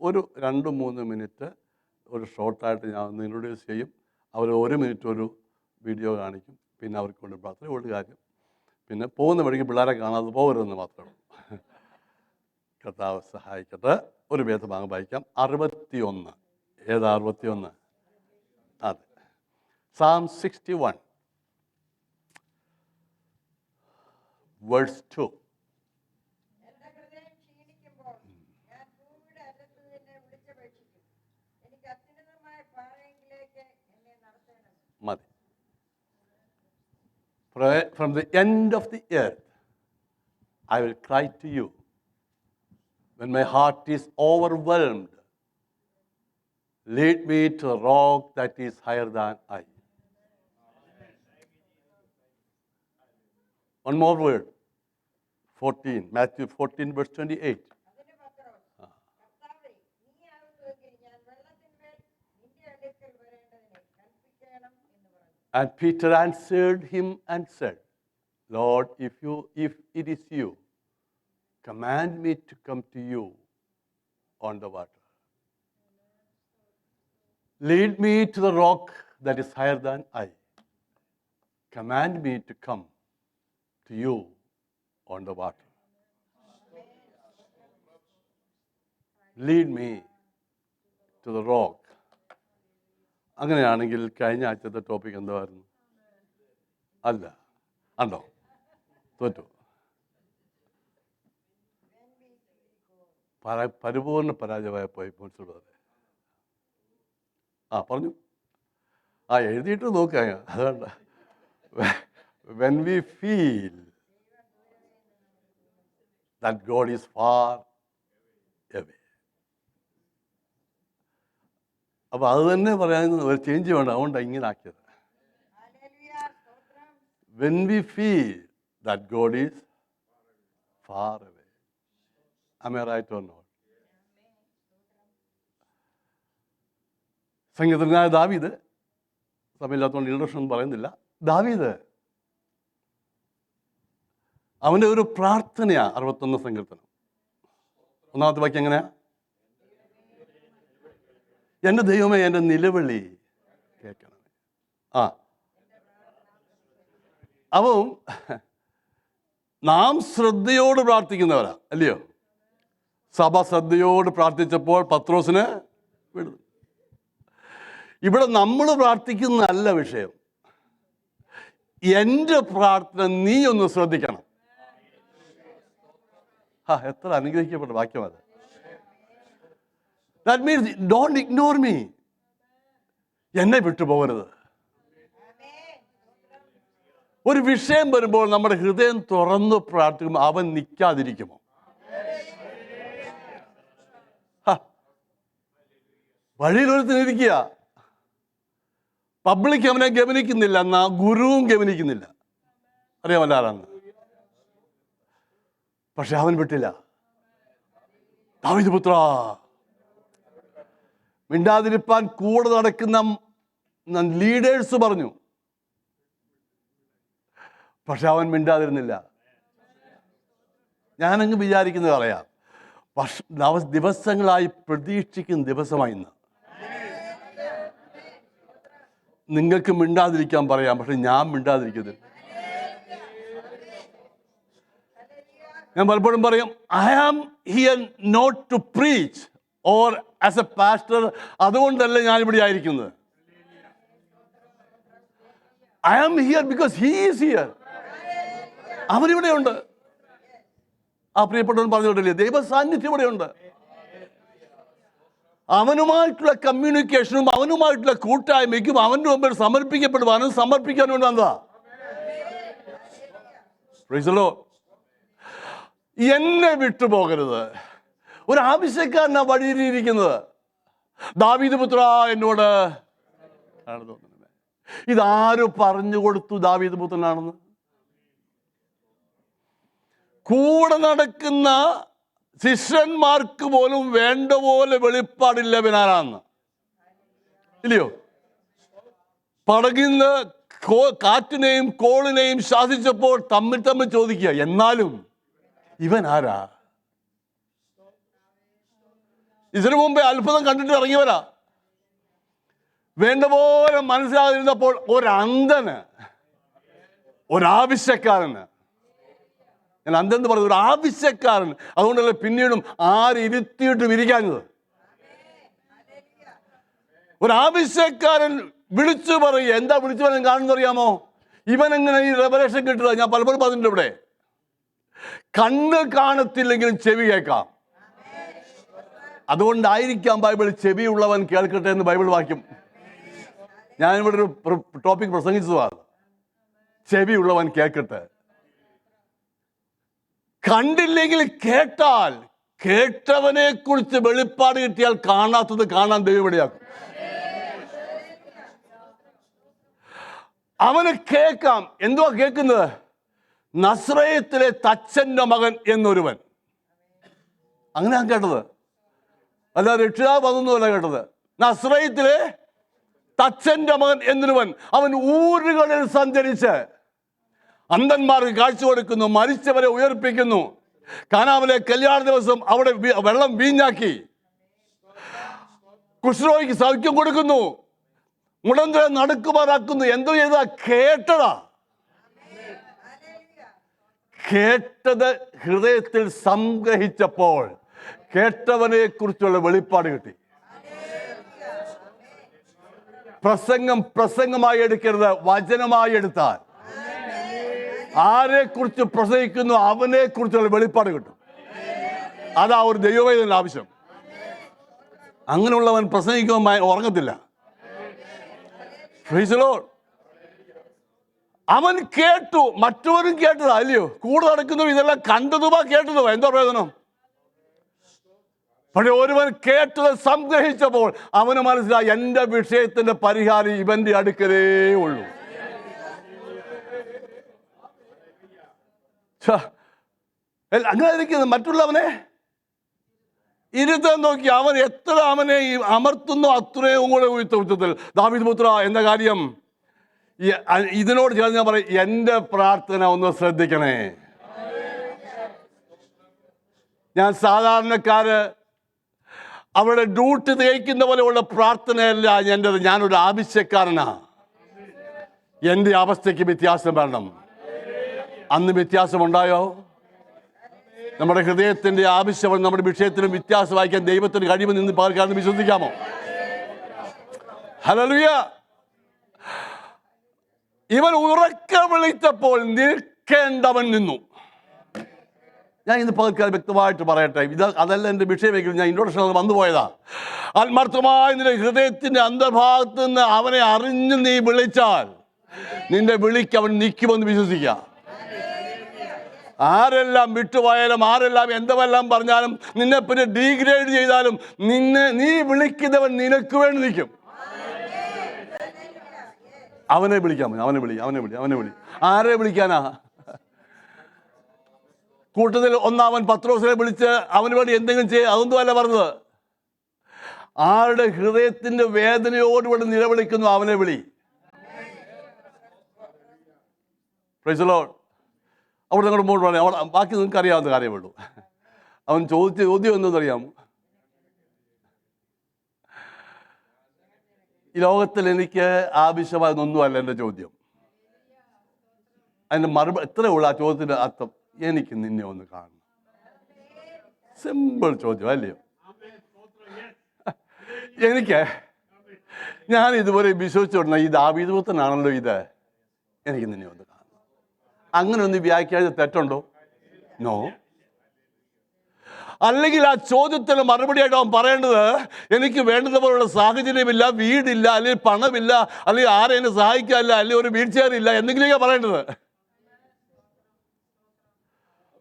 ഒരു 2-3 മിനിറ്റ് ഒരു ഷോർട്ടായിട്ട് ഞാൻ ഒന്ന് ഇൻട്രൊഡ്യൂസ് ചെയ്യും. അവർ 1 മിനിറ്റ് ഒരു വീഡിയോ കാണിക്കും. പിന്നെ അവർക്ക് കൊണ്ട് പ്രാർത്ഥന ഒരു കാര്യം. പിന്നെ പോകുന്ന വഴിക്ക് പിള്ളേരെ കാണാതെ പോകരുതെന്ന് മാത്രമേ ഉള്ളൂ. കർത്താവ് സഹായിക്കട്ടെ. ഒരു വേദഭാഗം വായിക്കാം. 61. ഏതാ 61? അതെ, Psalm 61 verse 2. മതി. From the end of the earth I will cry to you when my heart is overwhelmed. Lead me to a rock that is higher than I. One more word. 14, Matthew 14, verse 28. And Peter answered him and said, Lord, if it is you, command me to come to you on the water. Lead me to the rock that is higher than I. Command me to come to you on the water. Lead me to the rock. അങ്ങനെയാണെങ്കിൽ കഴിഞ്ഞ ആഴ്ചത്തെ ടോപ്പിക് എന്തായിരുന്നു? അല്ല, ഉണ്ടോ? തോറ്റു. പരിപൂർണ്ണ പരാജയമായപ്പോയി പോയി. പറഞ്ഞു. എഴുതിയിട്ട് നോക്കുക. അതുകൊണ്ട് when we feel that God is far away. അപ്പോൾ അത് തന്നെ പറയാൻ ഒരു ചേഞ്ച് വേണ്ട. അതുകൊണ്ടാണ് ഇങ്ങനെ ആക്കിയത്. When we feel that God is far away. Am I right or not? സംഗീതജ്ഞനായ ദാവീദ്, സമയമില്ലാത്തതുകൊണ്ട് ഇൻട്രൊഡക്ഷൻ പറയുന്നില്ല. ദാവീദ് അവൻ്റെ ഒരു പ്രാർത്ഥനയാ 61 സങ്കീർത്തനം. ഒന്നാമത്തെ വാക്യം എങ്ങനെയാ? എൻ്റെ ദൈവമേ, എൻ്റെ നിലവിളി കേൾക്കണമേ. അപ്പം നാം ശ്രദ്ധയോട് പ്രാർത്ഥിക്കുന്നവരാ, അല്ലയോ? സഭ ശ്രദ്ധയോട് പ്രാർത്ഥിച്ചപ്പോൾ പത്രോസിന് വിടുന്നു. ഇവിടെ നമ്മൾ പ്രാർത്ഥിക്കുന്നതല്ല വിഷയം. എൻ്റെ പ്രാർത്ഥന നീ ഒന്ന് ശ്രദ്ധിക്കണം. എത്ര അനുഗ്രഹിക്കപ്പെട്ട വാക്യം അത്. That means don't ignore me. എന്നെ വിട്ടുപോകരുത്. ഒരു വിഷയം വരുമ്പോൾ നമ്മുടെ ഹൃദയം തുറന്നു പ്രാർത്ഥിക്കുമ്പോൾ അവൻ നിൽക്കാതിരിക്കുമോ? വഴിയിൽ ഒരുത്തിനിരിക്കുക, പബ്ലിക് അവനെ ഗമനിക്കുന്നില്ല, എന്നാ ഗുരുവും ഗമനിക്കുന്നില്ല. അറിയാമല്ലോ ആരാന്ന്. പക്ഷെ അവൻ വിട്ടില്ല. ദാവീദ് പുത്രാ, മിണ്ടാതിരിപ്പാൻ കൂടെ നടക്കുന്ന ലീഡേഴ്സ് പറഞ്ഞു, പക്ഷെ അവൻ മിണ്ടാതിരുന്നില്ല. ഞാനങ്ങ് വിചാരിക്കുന്നത് പറയാം, ദിവസങ്ങളായി പ്രതീക്ഷിക്കുന്ന ദിവസമായി ഇന്ന്. നിങ്ങൾക്ക് മിണ്ടാതിരിക്കാൻ പറയാം, പക്ഷെ ഞാൻ മിണ്ടാതിരിക്കുന്നത്. ഞാൻ പലപ്പോഴും പറയും, I am here not to preach or as a pastor. അതുകൊണ്ടല്ല ഞാനിവിടെ ആയിരിക്കുന്നത്. I am here because he is here. അവനിവിടെയുണ്ട്. പ്രിയപ്പെട്ടവൻ പറഞ്ഞിട്ടില്ലേ, ദൈവ സാന്നിധ്യം ഇവിടെയുണ്ട്. അവനുമായിട്ടുള്ള കമ്മ്യൂണിക്കേഷനും അവനുമായിട്ടുള്ള കൂട്ടായ്മയ്ക്കും അവൻ്റെ മുമ്പിൽ സമർപ്പിക്കപ്പെടുവാനും സമർപ്പിക്കാനും വന്നതാ. Praise the Lord. എന്നെ വിട്ടുപോകരുത്. ഒരു ആവശ്യക്കാരനാ വഴിയിലിരിക്കുന്നത്. ദാവീദ് പുത്ര എന്നോട് ആണ് തോന്നുന്നത്. ഇതാര് പറഞ്ഞു കൊടുത്തു ദാവീദ് പുത്രനാണെന്ന്? കൂടെ നടക്കുന്ന ശിഷ്യന്മാർക്ക് പോലും വേണ്ട പോലെ വെളിപ്പാടില്ലവനാരാന്ന്. ഇല്ലയോ? പടകിന്ന് കാറ്റിനെയും കോളിനെയും ശാസിച്ചപ്പോൾ തമ്മിൽ ചോദിക്കുക, എന്നാലും ഇവൻ ആരാ? ഇതിനു മുമ്പേ അത്ഭുതം കണ്ടിട്ട് ഇറങ്ങിയവരാ. വേണ്ട പോലെ മനസ്സിലാതിരുന്നപ്പോൾ ഒരന്ധന്, ഒരാവശ്യക്കാരന്, ഞാൻ അന്തെന്ന് പറയുന്നത് ഒരു ആവശ്യക്കാരൻ. അതുകൊണ്ടല്ലേ പിന്നീടും ആരിരുത്തിയിട്ട് വിരിക്കാഞ്ഞത്. ഒരാവശ്യക്കാരൻ വിളിച്ചു പറയുക. എന്താ വിളിച്ചു പറയാൻ കാണുന്ന അറിയാമോ? ഇവൻ എങ്ങനെ ഈ റെവലേഷൻ കിട്ടുക? ഞാൻ പലപ്പോഴും പറഞ്ഞിട്ടുണ്ട് ഇവിടെ, കണ്ണ് കാണത്തില്ലെങ്കിലും ചെവി കേൾക്കാം. അതുകൊണ്ടായിരിക്കാം ബൈബിൾ ചെവിയുള്ളവൻ കേൾക്കട്ടെ എന്ന് ബൈബിൾ വാക്യം. ഞാനിവിടെ ഒരു ടോപ്പിക് പ്രസംഗിച്ചതാണ്, ചെവിയുള്ളവൻ കേൾക്കട്ടെ. കണ്ടില്ലെങ്കിൽ കേട്ടാൽ, കേട്ടവനെ കുറിച്ച് വെളിപ്പാട് കിട്ടിയാൽ കാണാത്തത് കാണാൻ ദൈവം ഇടയാക്കും. അവന് കേൾക്കാം. എന്തുവാ കേൾക്കുന്നത്? നസ്രയത്തിലെ തച്ചൻ്റെ മകൻ എന്നൊരുവൻ. അങ്ങനെ ഞാൻ കേട്ടത്, അല്ല രക്ഷിതാവ് അതൊന്നുമല്ല കേട്ടത്. നസ്രയത്തിലെ തച്ചൻ്റെ മകൻ എന്നൊരുവൻ, അവൻ ഊരുകളിൽ സഞ്ചരിച്ച് അന്ധന്മാർക്ക് കാഴ്ച കൊടുക്കുന്നു, മരിച്ചവരെ ഉയർപ്പിക്കുന്നു, കാനാവിലെ കല്യാണ ദിവസം അവിടെ വെള്ളം വീഞ്ഞാക്കി, കുഷ്ഠരോഗിക്ക് സൗഖ്യം കൊടുക്കുന്നു, മുടന്തരെ നടക്കുമാറാക്കുന്നു. എന്തോ ചെയ്താ? കേട്ടതാ. കേട്ടത് ഹൃദയത്തിൽ സംഗ്രഹിച്ചപ്പോൾ കേട്ടവനെ കുറിച്ചുള്ള വെളിപ്പാട് കിട്ടി. പ്രസംഗമായി എടുക്കരുത്, വചനമായി എടുത്താൽ ആരെ കുറിച്ച് പ്രസംഗിക്കുന്നു അവനെ കുറിച്ചുള്ള വെളിപ്പാട് കിട്ടും. അതാ ഒരു ദൈവവേദന ആവശ്യം. അങ്ങനെയുള്ളവൻ പ്രസംഗിക്കുമ്പോൾ ഉറങ്ങത്തില്ല. Praise the Lord. അവൻ കേട്ടു, മറ്റവരും കേട്ടതാ, അല്ലയോ? കൂടെ നടക്കുന്നവർ ഇതെല്ലാം കണ്ടതുമാ കേട്ടതുമാ. എന്താ പ്രയോജനം? പക്ഷെ ഒരുവൻ കേട്ടത് സംഗ്രഹിച്ചപ്പോൾ അവന് മനസ്സിലായി, എൻ്റെ വിഷയത്തിന്റെ പരിഹാരം ഇവന്റെ അടുക്കലേ ഉള്ളൂ. അങ്ങനെ ഇരിക്കുന്നത്. മറ്റുള്ളവനെ ഇരുത്താൻ നോക്കി അവൻ എത്ര അവനെ അമർത്തുന്നു അത്രയും കൂടെ ഉച്ചത്തിൽ. ദാവീദ് പുത്ര, എന്ന കാര്യം ഇതിനോട് ചേർന്ന് ഞാൻ പറയും, എൻ്റെ പ്രാർത്ഥന ഒന്ന് ശ്രദ്ധിക്കണേ. ഞാൻ സാധാരണക്കാര് അവരുടെ ഡ്യൂട്ടി തേക്കുന്ന പോലെയുള്ള പ്രാർത്ഥനയല്ല എൻ്റെത്. ഞാനൊരു ആവശ്യക്കാരനാ. എൻ്റെ അവസ്ഥയ്ക്ക് വ്യത്യാസം വരണം. അന്ന് വ്യത്യാസമുണ്ടായോ? നമ്മുടെ ഹൃദയത്തിന്റെ ആവശ്യം നമ്മുടെ വിഷയത്തിനും വ്യത്യാസം വായിക്കാൻ ദൈവത്തിന് കഴിയുമെന്ന് ഇന്ന് പകർക്കാരെന്ന് വിശ്വസിക്കാമോ? ഹല്ലേലൂയ. ഇവൻ ഉറക്കെ വിളിച്ചപ്പോൾ നിൽക്കേണ്ടവൻ നിന്നു. ഞാൻ ഇന്ന് പകർക്കാർ വ്യക്തമായിട്ട് പറയട്ടെ, അതല്ല എൻ്റെ വിഷയമെങ്കിലും ഞാൻ ഇൻട്രോഡക്ഷൻ വന്നുപോയതാ. ആത്മാർത്ഥമായി നിന്റെ ഹൃദയത്തിന്റെ അന്തർഭാഗത്ത് നിന്ന് അവനെ അറിഞ്ഞ് നീ വിളിച്ചാൽ നിന്റെ വിളിക്ക് അവൻ നിൽക്കുമെന്ന് വിശ്വസിക്കുക. ആരെല്ലാം വിട്ടുപോയാലും ആരെല്ലാം എന്തെല്ലാം പറഞ്ഞാലും നിന്നെ പിന്നെ ഡീഗ്രേഡ് ചെയ്താലും നീ വിളിക്കുന്നവൻ നിനക്ക് വേണ്ടി നിൽക്കും. അവനെ വിളിക്കാം, അവനെ വിളി. ആരെ വിളിക്കാനാ? കൂട്ടത്തിൽ ഒന്നാമൻ പത്രോസിനെ വിളിച്ച് അവന് വേണ്ടി എന്തെങ്കിലും അതൊന്നും അല്ല പറഞ്ഞത്. ആരുടെ ഹൃദയത്തിന്റെ വേദനയോടുകൂടി നിലവിളിക്കുന്നു അവനെ വിളി. Praise the Lord. അവിടെ നിങ്ങളുടെ മുമ്പോട്ട് പറയാം. അവിടെ ബാക്കി നിങ്ങൾക്ക് അറിയാവുന്ന കാര്യമുള്ളൂ. അവൻ ചോദിച്ച ചോദ്യം എന്തെന്നറിയാം? ഈ ലോകത്തിൽ എനിക്ക് ആവശ്യമായതൊന്നുമല്ല എൻ്റെ ചോദ്യം. അതിൻ്റെ മറുപടി എത്രയേ ഉള്ളൂ ആ ചോദ്യത്തിൻ്റെ അർത്ഥം? എനിക്ക് നിന്നെ ഒന്ന് കാണണം. സിമ്പിൾ ചോദ്യം അല്ലയോ? ഞാൻ ഇതുപോലെ വിശ്വസിച്ചോടുന്ന ഈ ദാവീദ് പുത്രനാണല്ലോ ഇത്, എനിക്ക് നിന്നെ ഒന്ന് കാണണം. അങ്ങനെ ഒന്ന് വ്യാഖ്യാനിച്ച തെറ്റുണ്ടോ? നോ. അല്ലെങ്കിൽ ആ ചോദ്യത്തിന് മറുപടിയായിട്ട് അവൻ പറയേണ്ടത്, എനിക്ക് വേണ്ടതുപോലുള്ള സാഹചര്യമില്ല, വീടില്ല, അല്ലെങ്കിൽ പണമില്ല, അല്ലെങ്കിൽ ആരെ എന്നെ സഹായിക്കാനില്ല, അല്ലെങ്കിൽ ഒരു വീൽ ചെയർ ഇല്ല, എന്തെങ്കിലുമൊക്കെ പറയേണ്ടത്.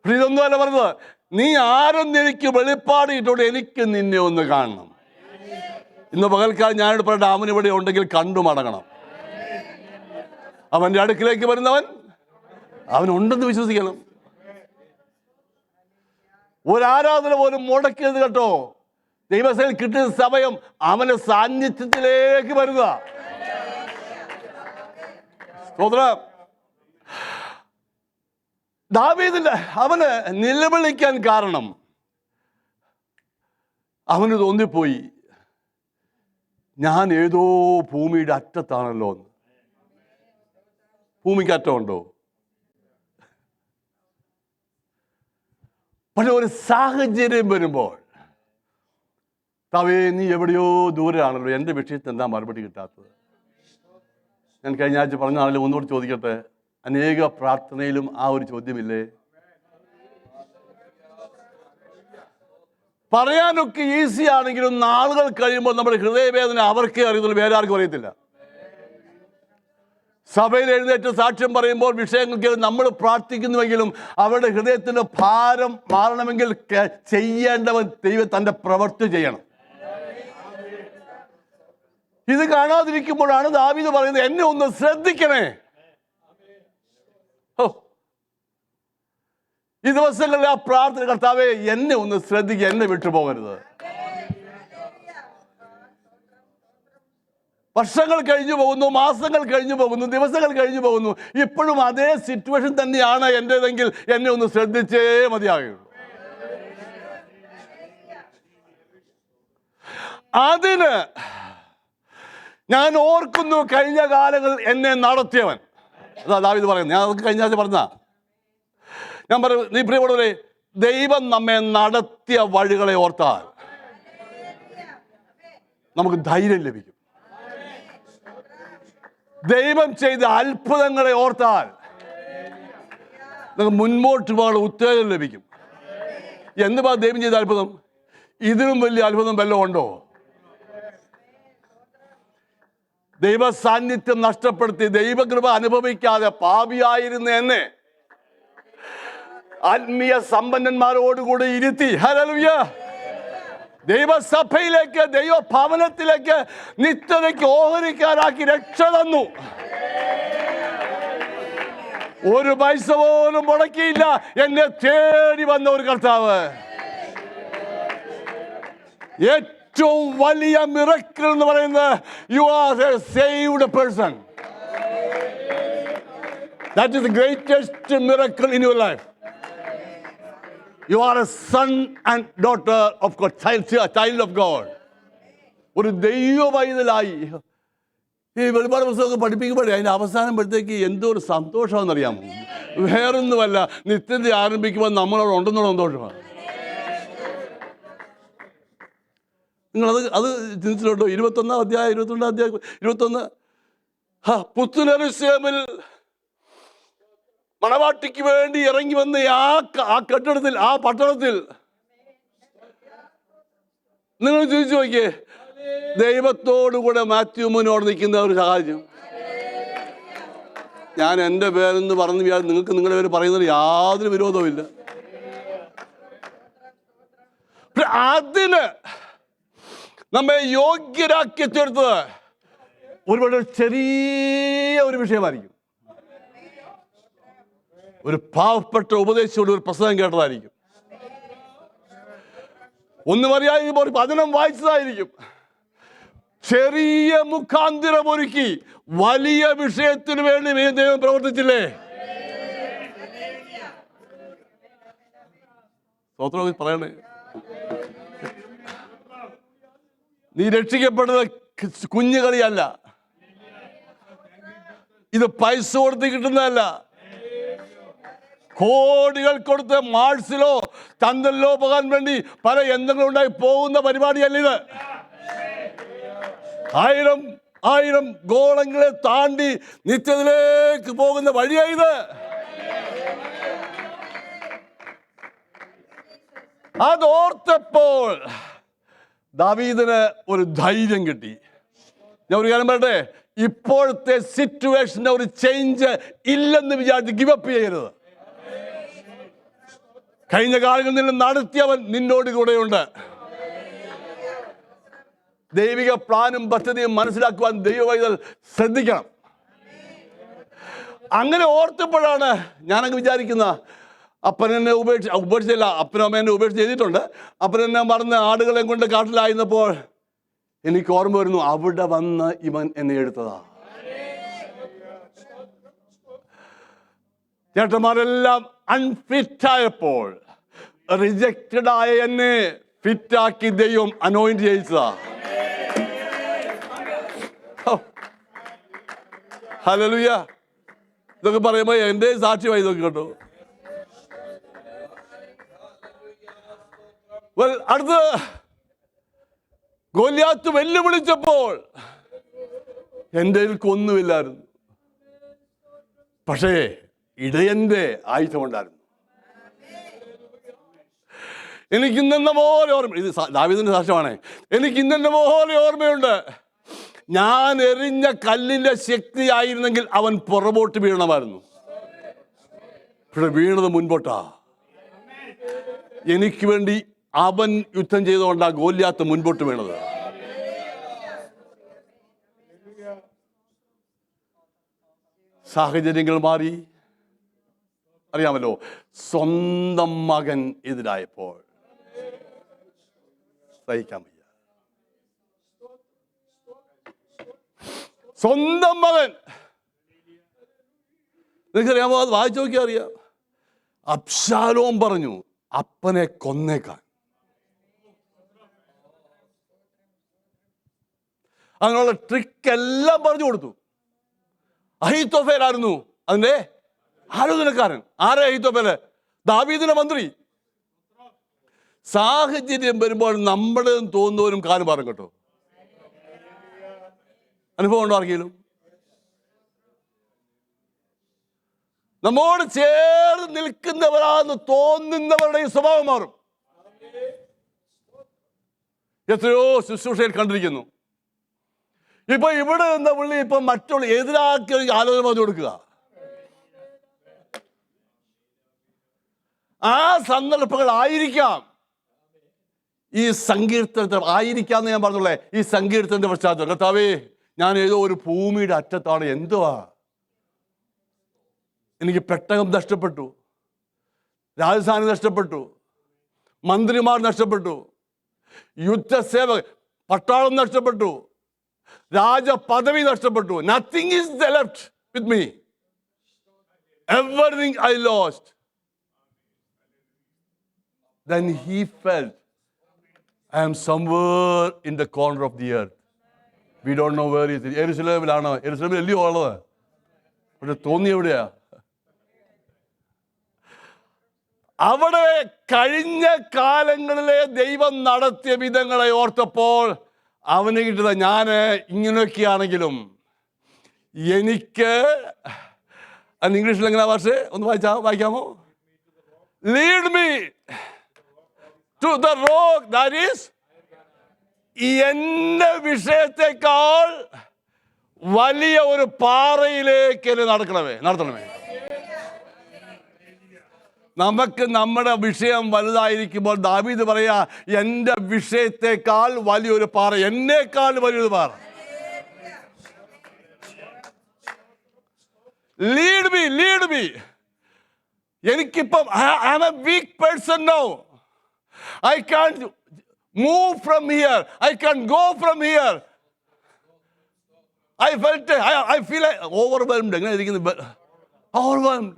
ഇതൊന്നും അല്ല പറഞ്ഞത്. നീ ആരെന്ന് എനിക്ക് വെളിപ്പാടിയിട്ടുണ്ട്, എനിക്ക് നിന്നെ ഒന്ന് കാണണം. ഇന്ന് പകൽക്കാലം ഞാനിവിടെ പറയട്ടെ, അവനിവിടെ ഉണ്ടെങ്കിൽ കണ്ടു മടങ്ങണം. അവൻ്റെ അടുക്കിലേക്ക് വരുന്നവൻ അവനുണ്ടെന്ന് വിശ്വസിക്കണം. ഒരാരാധന പോലും മുടക്കിയത് കേട്ടോ. ദൈവസേനയിൽ കിട്ടിയ സമയം അവന്റെ സാന്നിധ്യത്തിലേക്ക് വരുക. സ്തോത്രം. ദാവീദിന്റെ അവന് നിലവിളിക്കാൻ കാരണം അവന് തോന്നിപ്പോയി, ഞാൻ ഏതോ ഭൂമിയുടെ അറ്റത്താണല്ലോ എന്ന്. ഭൂമിക്ക് അറ്റമുണ്ടോ? പക്ഷെ ഒരു സാഹചര്യം വരുമ്പോൾ, തവേ നീ എവിടെയോ ദൂരെയാണല്ലോ, എൻ്റെ വിഷയത്തിൽ എന്താ മറുപടി കിട്ടാത്തത്? ഞാൻ കഴിഞ്ഞ ആഴ്ച പറഞ്ഞാണല്ലോ, ഒന്നുകൂടി ചോദിക്കട്ടെ. അനേക പ്രാർത്ഥനയിലും ആ ഒരു ചോദ്യമില്ലേ? പറയാനൊക്കെ ഈസി ആണെങ്കിലും നാളുകൾ കഴിയുമ്പോൾ നമ്മുടെ ഹൃദയവേദന അവർക്കേ അറിയത്തുള്ളൂ, വേറെ ആർക്കും അറിയത്തില്ല. സഭയിൽ എഴുന്നേറ്റ് സാക്ഷ്യം പറയുമ്പോൾ വിഷയങ്ങൾക്ക് നമ്മൾ പ്രാർത്ഥിക്കുന്നുവെങ്കിലും അവരുടെ ഹൃദയത്തിന്റെ ഭാരം മാറണമെങ്കിൽ ചെയ്യേണ്ടവൻ ദൈവം തൻ്റെ പ്രവൃത്തി ചെയ്യണം. ഇത് കാണാതിരിക്കുമ്പോഴാണ് ദാവീദ് പറയുന്നത്, എന്നെ ഒന്ന് ശ്രദ്ധിക്കണേ. ഈ ദിവസങ്ങളിൽ ആ പ്രാർത്ഥന, കർത്താവേ എന്നെ ഒന്ന് ശ്രദ്ധിക്കുക, എന്നെ വിട്ടുപോകരുത്. വർഷങ്ങൾ കഴിഞ്ഞു പോകുന്നു, മാസങ്ങൾ കഴിഞ്ഞു പോകുന്നു, ദിവസങ്ങൾ കഴിഞ്ഞു പോകുന്നു. ഇപ്പോഴും അതേ സിറ്റുവേഷൻ തന്നെയാണ് എൻ്റെതെങ്കിൽ എന്നെ ഒന്ന് ശ്രദ്ധിച്ചേ മതിയാകുള്ളൂ. അതിന് ഞാൻ ഓർക്കുന്നു കഴിഞ്ഞ കാലങ്ങളിൽ എന്നെ നടത്തിയവൻ. അതാ ദാവീദ് പറയുന്നത്. ഞാൻ അതൊക്കെ കഴിഞ്ഞ ആഴ്ച പറഞ്ഞ ഞാൻ പറയും, നീ പ്രിയപ്പെട്ടവരെ, ദൈവം നമ്മെ നടത്തിയ വഴികളെ ഓർത്താൽ നമുക്ക് ധൈര്യം ലഭിക്കും. ദൈവം ചെയ്ത അത്ഭുതങ്ങളെ ഓർത്താൽ നമുക്ക് മുൻപോട്ട് പോകാനുള്ള ഉത്തേജനം ലഭിക്കും. എന്തുവാ ദൈവം ചെയ്ത അത്ഭുതം? ഇതിലും വലിയ അത്ഭുതം വല്ലതും ഉണ്ടോ? ദൈവ സാന്നിധ്യം നഷ്ടപ്പെടുത്തി ദൈവകൃപ അനുഭവിക്കാതെ പാപിയായിരുന്ന എന്നെ ആത്മീയ സമ്പന്നന്മാരോടുകൂടി ഇരുത്തി, ഹല്ലേലൂയ, ദൈവസഭയിലേക്ക്, ദൈവഭവനത്തിലേക്ക്, നിത്യതയ്ക്ക് ഓഹരിക്കാരാക്കി രക്ഷ തന്നു. ഒരു പൈസ പോലും മുടക്കിയില്ല. എന്നെ തേടി വന്ന ഒരു കർത്താവ്. ഏറ്റവും വലിയ മിറക്കിൾ എന്ന് പറയുന്നത് you are A saved person. That is the greatest miracle in your life. You are a son and daughter of God, child of God. ഒരു ദൈവ പൈതലായി. ഈ വെളിപാട് പുസ്തകമൊക്കെ പഠിപ്പിക്കുമ്പോഴേ അതിൻ്റെ അവസാനമ്പോഴത്തേക്ക് എന്തോ ഒരു സന്തോഷമാണെന്നറിയാമോ? വേറൊന്നുമല്ല, നിത്യത ആരംഭിക്കുമ്പോൾ നമ്മളോട് ഉണ്ടെന്നുള്ള സന്തോഷമാണ്. നിങ്ങളത് ചിന്തിച്ചിട്ടുണ്ടോ? 21 അധ്യായം 22 അധ്യായം 21 പുത്തുനെറുശലേമിൽ മണവാട്ടിക്ക് വേണ്ടി ഇറങ്ങി വന്ന ആ കെട്ടിടത്തിൽ, ആ പട്ടണത്തിൽ നിങ്ങൾ ചോദിച്ചു നോക്കിയേ, ദൈവത്തോടുകൂടെ മാത്യു മുന്നോട് നിൽക്കുന്ന ഒരു സാഹചര്യം. ഞാൻ എൻ്റെ പേരെന്ന് പറഞ്ഞു നിങ്ങൾക്ക് നിങ്ങളുടെ പേര് പറയുന്നതിന് യാതൊരു വിരോധവും ഇല്ല. അതിന് നമ്മെ യോഗ്യരാക്കി ചേർത്തത് ഒരുപാട് ചെറിയ ഒരു വിഷയമായിരിക്കും. ഒരു പാവപ്പെട്ട ഉപദേശിയോട് ഒരു പ്രസംഗം കേട്ടതായിരിക്കും. ഒന്നും അറിയാതെ ഒരു വചനം വായിച്ചതായിരിക്കും. ചെറിയ മുഖാന്തിരം ഒരുക്കി വലിയ വിഷയത്തിന് വേണ്ടി ദൈവം പ്രവർത്തിച്ചില്ലേ? സ്തോത്രം പറയണേ. നീ രക്ഷിക്കപ്പെടുന്നത് കുഞ്ഞുകളിയല്ല. ഇത് പൈസ കൊടുത്ത് കിട്ടുന്നതല്ല. കോടികൾ കൊടുത്ത് മാർസിലോ ചന്ദ്രനിലോ പോകാൻ വേണ്ടി പല യന്ത്രങ്ങളുണ്ടായി പോകുന്ന പരിപാടിയല്ല ഇത്. 1000 ഗോളങ്ങളെ താണ്ടി നിത്യത്തിലേക്ക് പോകുന്ന വഴിയായത്. അതോർത്തപ്പോൾ ദാവീദിന് ഒരു ധൈര്യം കിട്ടി. ഞാൻ ഒരു കാര്യം പറയട്ടെ, ഇപ്പോഴത്തെ സിറ്റുവേഷന് ഒരു ചേഞ്ച് ഇല്ലെന്ന് വിചാരിച്ച് ഗിവപ്പ് ചെയ്യരുത്. കഴിഞ്ഞ കാലങ്ങളിൽ നിന്ന് നടത്തിയവൻ നിന്നോട് കൂടെയുണ്ട്. ദൈവിക പ്ലാനും പദ്ധതിയും മനസ്സിലാക്കുവാൻ ദൈവവൈതൽ ശ്രദ്ധിക്കണം. അങ്ങനെ ഓർത്തപ്പോഴാണ് ഞാനങ്ങ് വിചാരിക്കുന്ന, അപ്പനെന്നെ ഉപേക്ഷിച്ചില്ല, അപ്പനും അമ്മേനെ ഉപേക്ഷിച്ച് ചെയ്തിട്ടുണ്ട്. അപ്പനെന്നെ മറന്ന് ആടുകളെ കൊണ്ട് കാട്ടിലായിരുന്നപ്പോൾ എനിക്ക് ഓർമ്മ വരുന്നു, അവിടെ വന്ന് ഇവൻ എന്നെ എടുത്തതാ. ചേട്ടന്മാരെല്ലാം അൺഫിറ്റായപ്പോൾ റിജക്റ്റഡ് ആയ എന്നെ ഫിറ്റാക്കി ദൈവം അനോയിന്റ് ചെയ്യിച്ചതാ. ഹല്ലേലൂയ. ഇതൊക്കെ പറയുമ്പോ എന്റെ സാക്ഷ്യമായി ഇതൊക്കെ കേട്ടോ. അടുത്ത് ഗോലിയാത്ത് വെല്ലുവിളിച്ചപ്പോൾ എൻ്റെ ഒന്നുമില്ലായിരുന്നു, പക്ഷേ ഇടയന്റെ ആയുധമുണ്ടായിരുന്നു. എനിക്ക് ഇന്നെന്ന പോലെ ഓർമ്മ, ഇത് ദാവീദിന്റെ സാക്ഷ്യമാണ്. എനിക്ക് ഇന്നെന്ന പോലെ ഓർമ്മയുണ്ട്. ഞാൻ എറിഞ്ഞ കല്ലിന്റെ ശക്തി ആയിരുന്നെങ്കിൽ അവൻ പുറകോട്ട് വീണമായിരുന്നു. പക്ഷെ വീണത് മുൻപോട്ടാ. എനിക്ക് വേണ്ടി അവൻ യുദ്ധം ചെയ്തുകൊണ്ടാ ഗോലിയാത്ത് മുൻപോട്ട് വീണത്. സാഹചര്യങ്ങൾ മാറി, അറിയാമല്ലോ, സ്വന്തം മകൻ എതിരായപ്പോൾ സഹിക്കാൻ വയ്യ. സ്വന്തം മകൻ, നിങ്ങൾക്കറിയാമോ, അത് വായിച്ചു നോക്കിയാൽ അറിയാം. അബ്ശാലോം പറഞ്ഞു അപ്പനെ കൊന്നേക്കാൻ. അങ്ങനെയുള്ള ട്രിക്കെല്ലാം പറഞ്ഞു കൊടുത്തു. അഹീത്തോഫേലായിരുന്നു അതിന്റെ ആലോചനക്കാരൻ. ആരാ അഹീത്തോഫേല്? ദാവീദിന്റെ മന്ത്രി. സാഹചര്യം വരുമ്പോൾ നമ്മുടെ തോന്നുന്നവരും കാലം പറഞ്ഞു കേട്ടോ. അനുഭവം ഉണ്ടോ ആർക്കെങ്കിലും? നമ്മോട് ചേർന്ന് നിൽക്കുന്നവരാന്ന് തോന്നുന്നവരുടെ ഈ സ്വഭാവം മാറും. എത്രയോ ശുശ്രൂഷയിൽ കണ്ടിരിക്കുന്നു. ഇപ്പൊ ഇവിടെ നിന്ന പുള്ളി ഇപ്പൊ മറ്റുള്ള എതിരാക്കി ആലോചന പറഞ്ഞു കൊടുക്കുക. ആ സന്ദർഭങ്ങളായിരിക്കാം ഈ സങ്കീർത്തനത്തിൽ ആയിരിക്കാന്ന് ഞാൻ പറഞ്ഞുള്ളേ. ഈ സങ്കീർത്തനത്തിന്റെ പശ്ചാത്തലം, കർത്താവേ ഞാൻ ഏതോ ഒരു ഭൂമിയുടെ അറ്റത്താണ്, എന്തുവാ എനിക്ക് പെട്ടകം നഷ്ടപ്പെട്ടു, രാജധാനി നഷ്ടപ്പെട്ടു, മന്ത്രിമാർ നഷ്ടപ്പെട്ടു, യുദ്ധസേവക പട്ടാളം നഷ്ടപ്പെട്ടു, രാജപദവി നഷ്ടപ്പെട്ടു. Nothing is left with me, everything I lost. Then he felt, I am somewhere in the corner of the earth. We don't know where he is. യെരുശലേമിലാണോ? യെരുശലേമിൽ അല്ലയോ ഉള്ളത്? പക്ഷെ തോന്നി എവിടെയാ? അവിടെ കഴിഞ്ഞ കാലങ്ങളിലെ ദൈവം നടത്തിയ വിധങ്ങളെ ഓർത്തപ്പോൾ അവന് കിട്ടുന്ന, ഞാൻ ഇങ്ങനെയൊക്കെയാണെങ്കിലും എനിക്ക്, ഇംഗ്ലീഷിൽ എങ്ങനെയാ ഭാഷ ഒന്ന് വായിക്കാമോ? Lead me to the rock that is, എന്റെ വിഷയത്തെക്കാൾ വലിയ ഒരു പാറയിലേക്ക് നടത്തണമേ. നമുക്ക് നമ്മുടെ വിഷയം വലുതായിരിക്കുമ്പോൾ ദാവീദ് പറയാ, എന്റെ വിഷയത്തെക്കാൾ വലിയൊരു പാറ, എന്നേക്കാൾ വലിയൊരു പാറ. Lead me. എനിക്കിപ്പം I am a weak person now. I can't move from here. I can't go from here. I feel like overwhelmed. എങ്ങനെ ഇരിക്കുന്നു? Overwhelmed.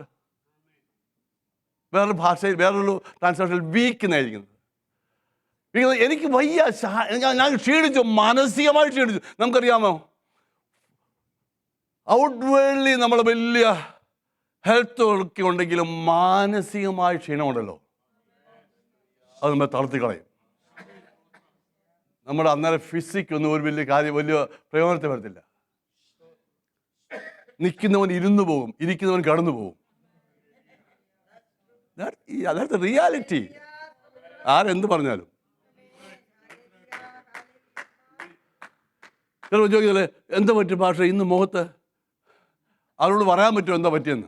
വേറൊരു ഭാഷയിൽ, വേറൊരു ട്രാൻസ്ലേഷനിൽ വീക്ക് എന്നായിരിക്കുന്നത്. എനിക്ക് വയ്യ, ഞാൻ ക്ഷീണിച്ചു, മാനസികമായി ക്ഷീണിച്ചു. നമുക്കറിയാമോ, ഔട്ട്വേർഡ്ലി നമ്മൾ വലിയ ഹെൽത്ത് ഒക്കെ ഉണ്ടെങ്കിലും മാനസികമായ ക്ഷീണമുണ്ടല്ലോ, അത് നമ്മൾ തളർത്തിക്കളയും. നമ്മുടെ അന്നേരം ഫിസിക്കൊന്നും ഒരു വലിയ പ്രയോജനത്തെ വരത്തില്ല. നിൽക്കുന്നവൻ ഇരുന്നു പോകും, ഇരിക്കുന്നവൻ കടന്നു പോകും. അതാണ് റിയാലിറ്റി. ആരെന്ത് പറഞ്ഞാലും. ചിലപ്പോൾ ചോദിക്കല്ലേ, എന്താ പറ്റും ഭാഷ ഇന്ന് മുഖത്ത്? അവരോട് പറയാൻ പറ്റുമോ എന്താ പറ്റിയെന്ന്?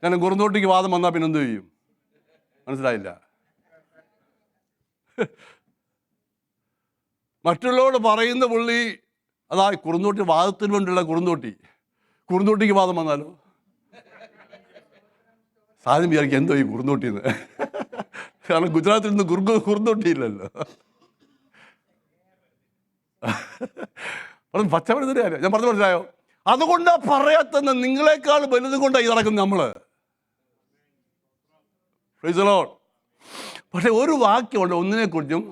ഞാൻ കുറുന്തോട്ടിക്ക് വാദം വന്നാൽ പിന്നെ എന്ത് ചെയ്യും? മനസ്സിലായില്ല. മറ്റുള്ളവരോട് പറയുന്ന പുള്ളി, അതാ കുറുന്തോട്ടി, വാദത്തിന് വേണ്ടിയുള്ള കുറുന്തോട്ടിക്ക് വാദം വന്നാലോ? സാധനം വിചാരിക്കും എന്തോ ഈ കുറുന്തോട്ടിന്ന്. കാരണം ഗുജറാത്തിൽ നിന്ന് കുറുന്തോട്ടിയില്ലല്ലോ. പച്ചമരുന്നിന്റെ കാര്യം ഞാൻ പറഞ്ഞു, മനസ്സിലായോ? അതുകൊണ്ടാ പറയാത്തന്നെ, നിങ്ങളെക്കാൾ വലുതും കൊണ്ടാണ് ഈ നടക്കുന്നത് നമ്മള്. പക്ഷെ ഒരു വാക്യമുണ്ട് ഒന്നിനെക്കുറിച്ചും,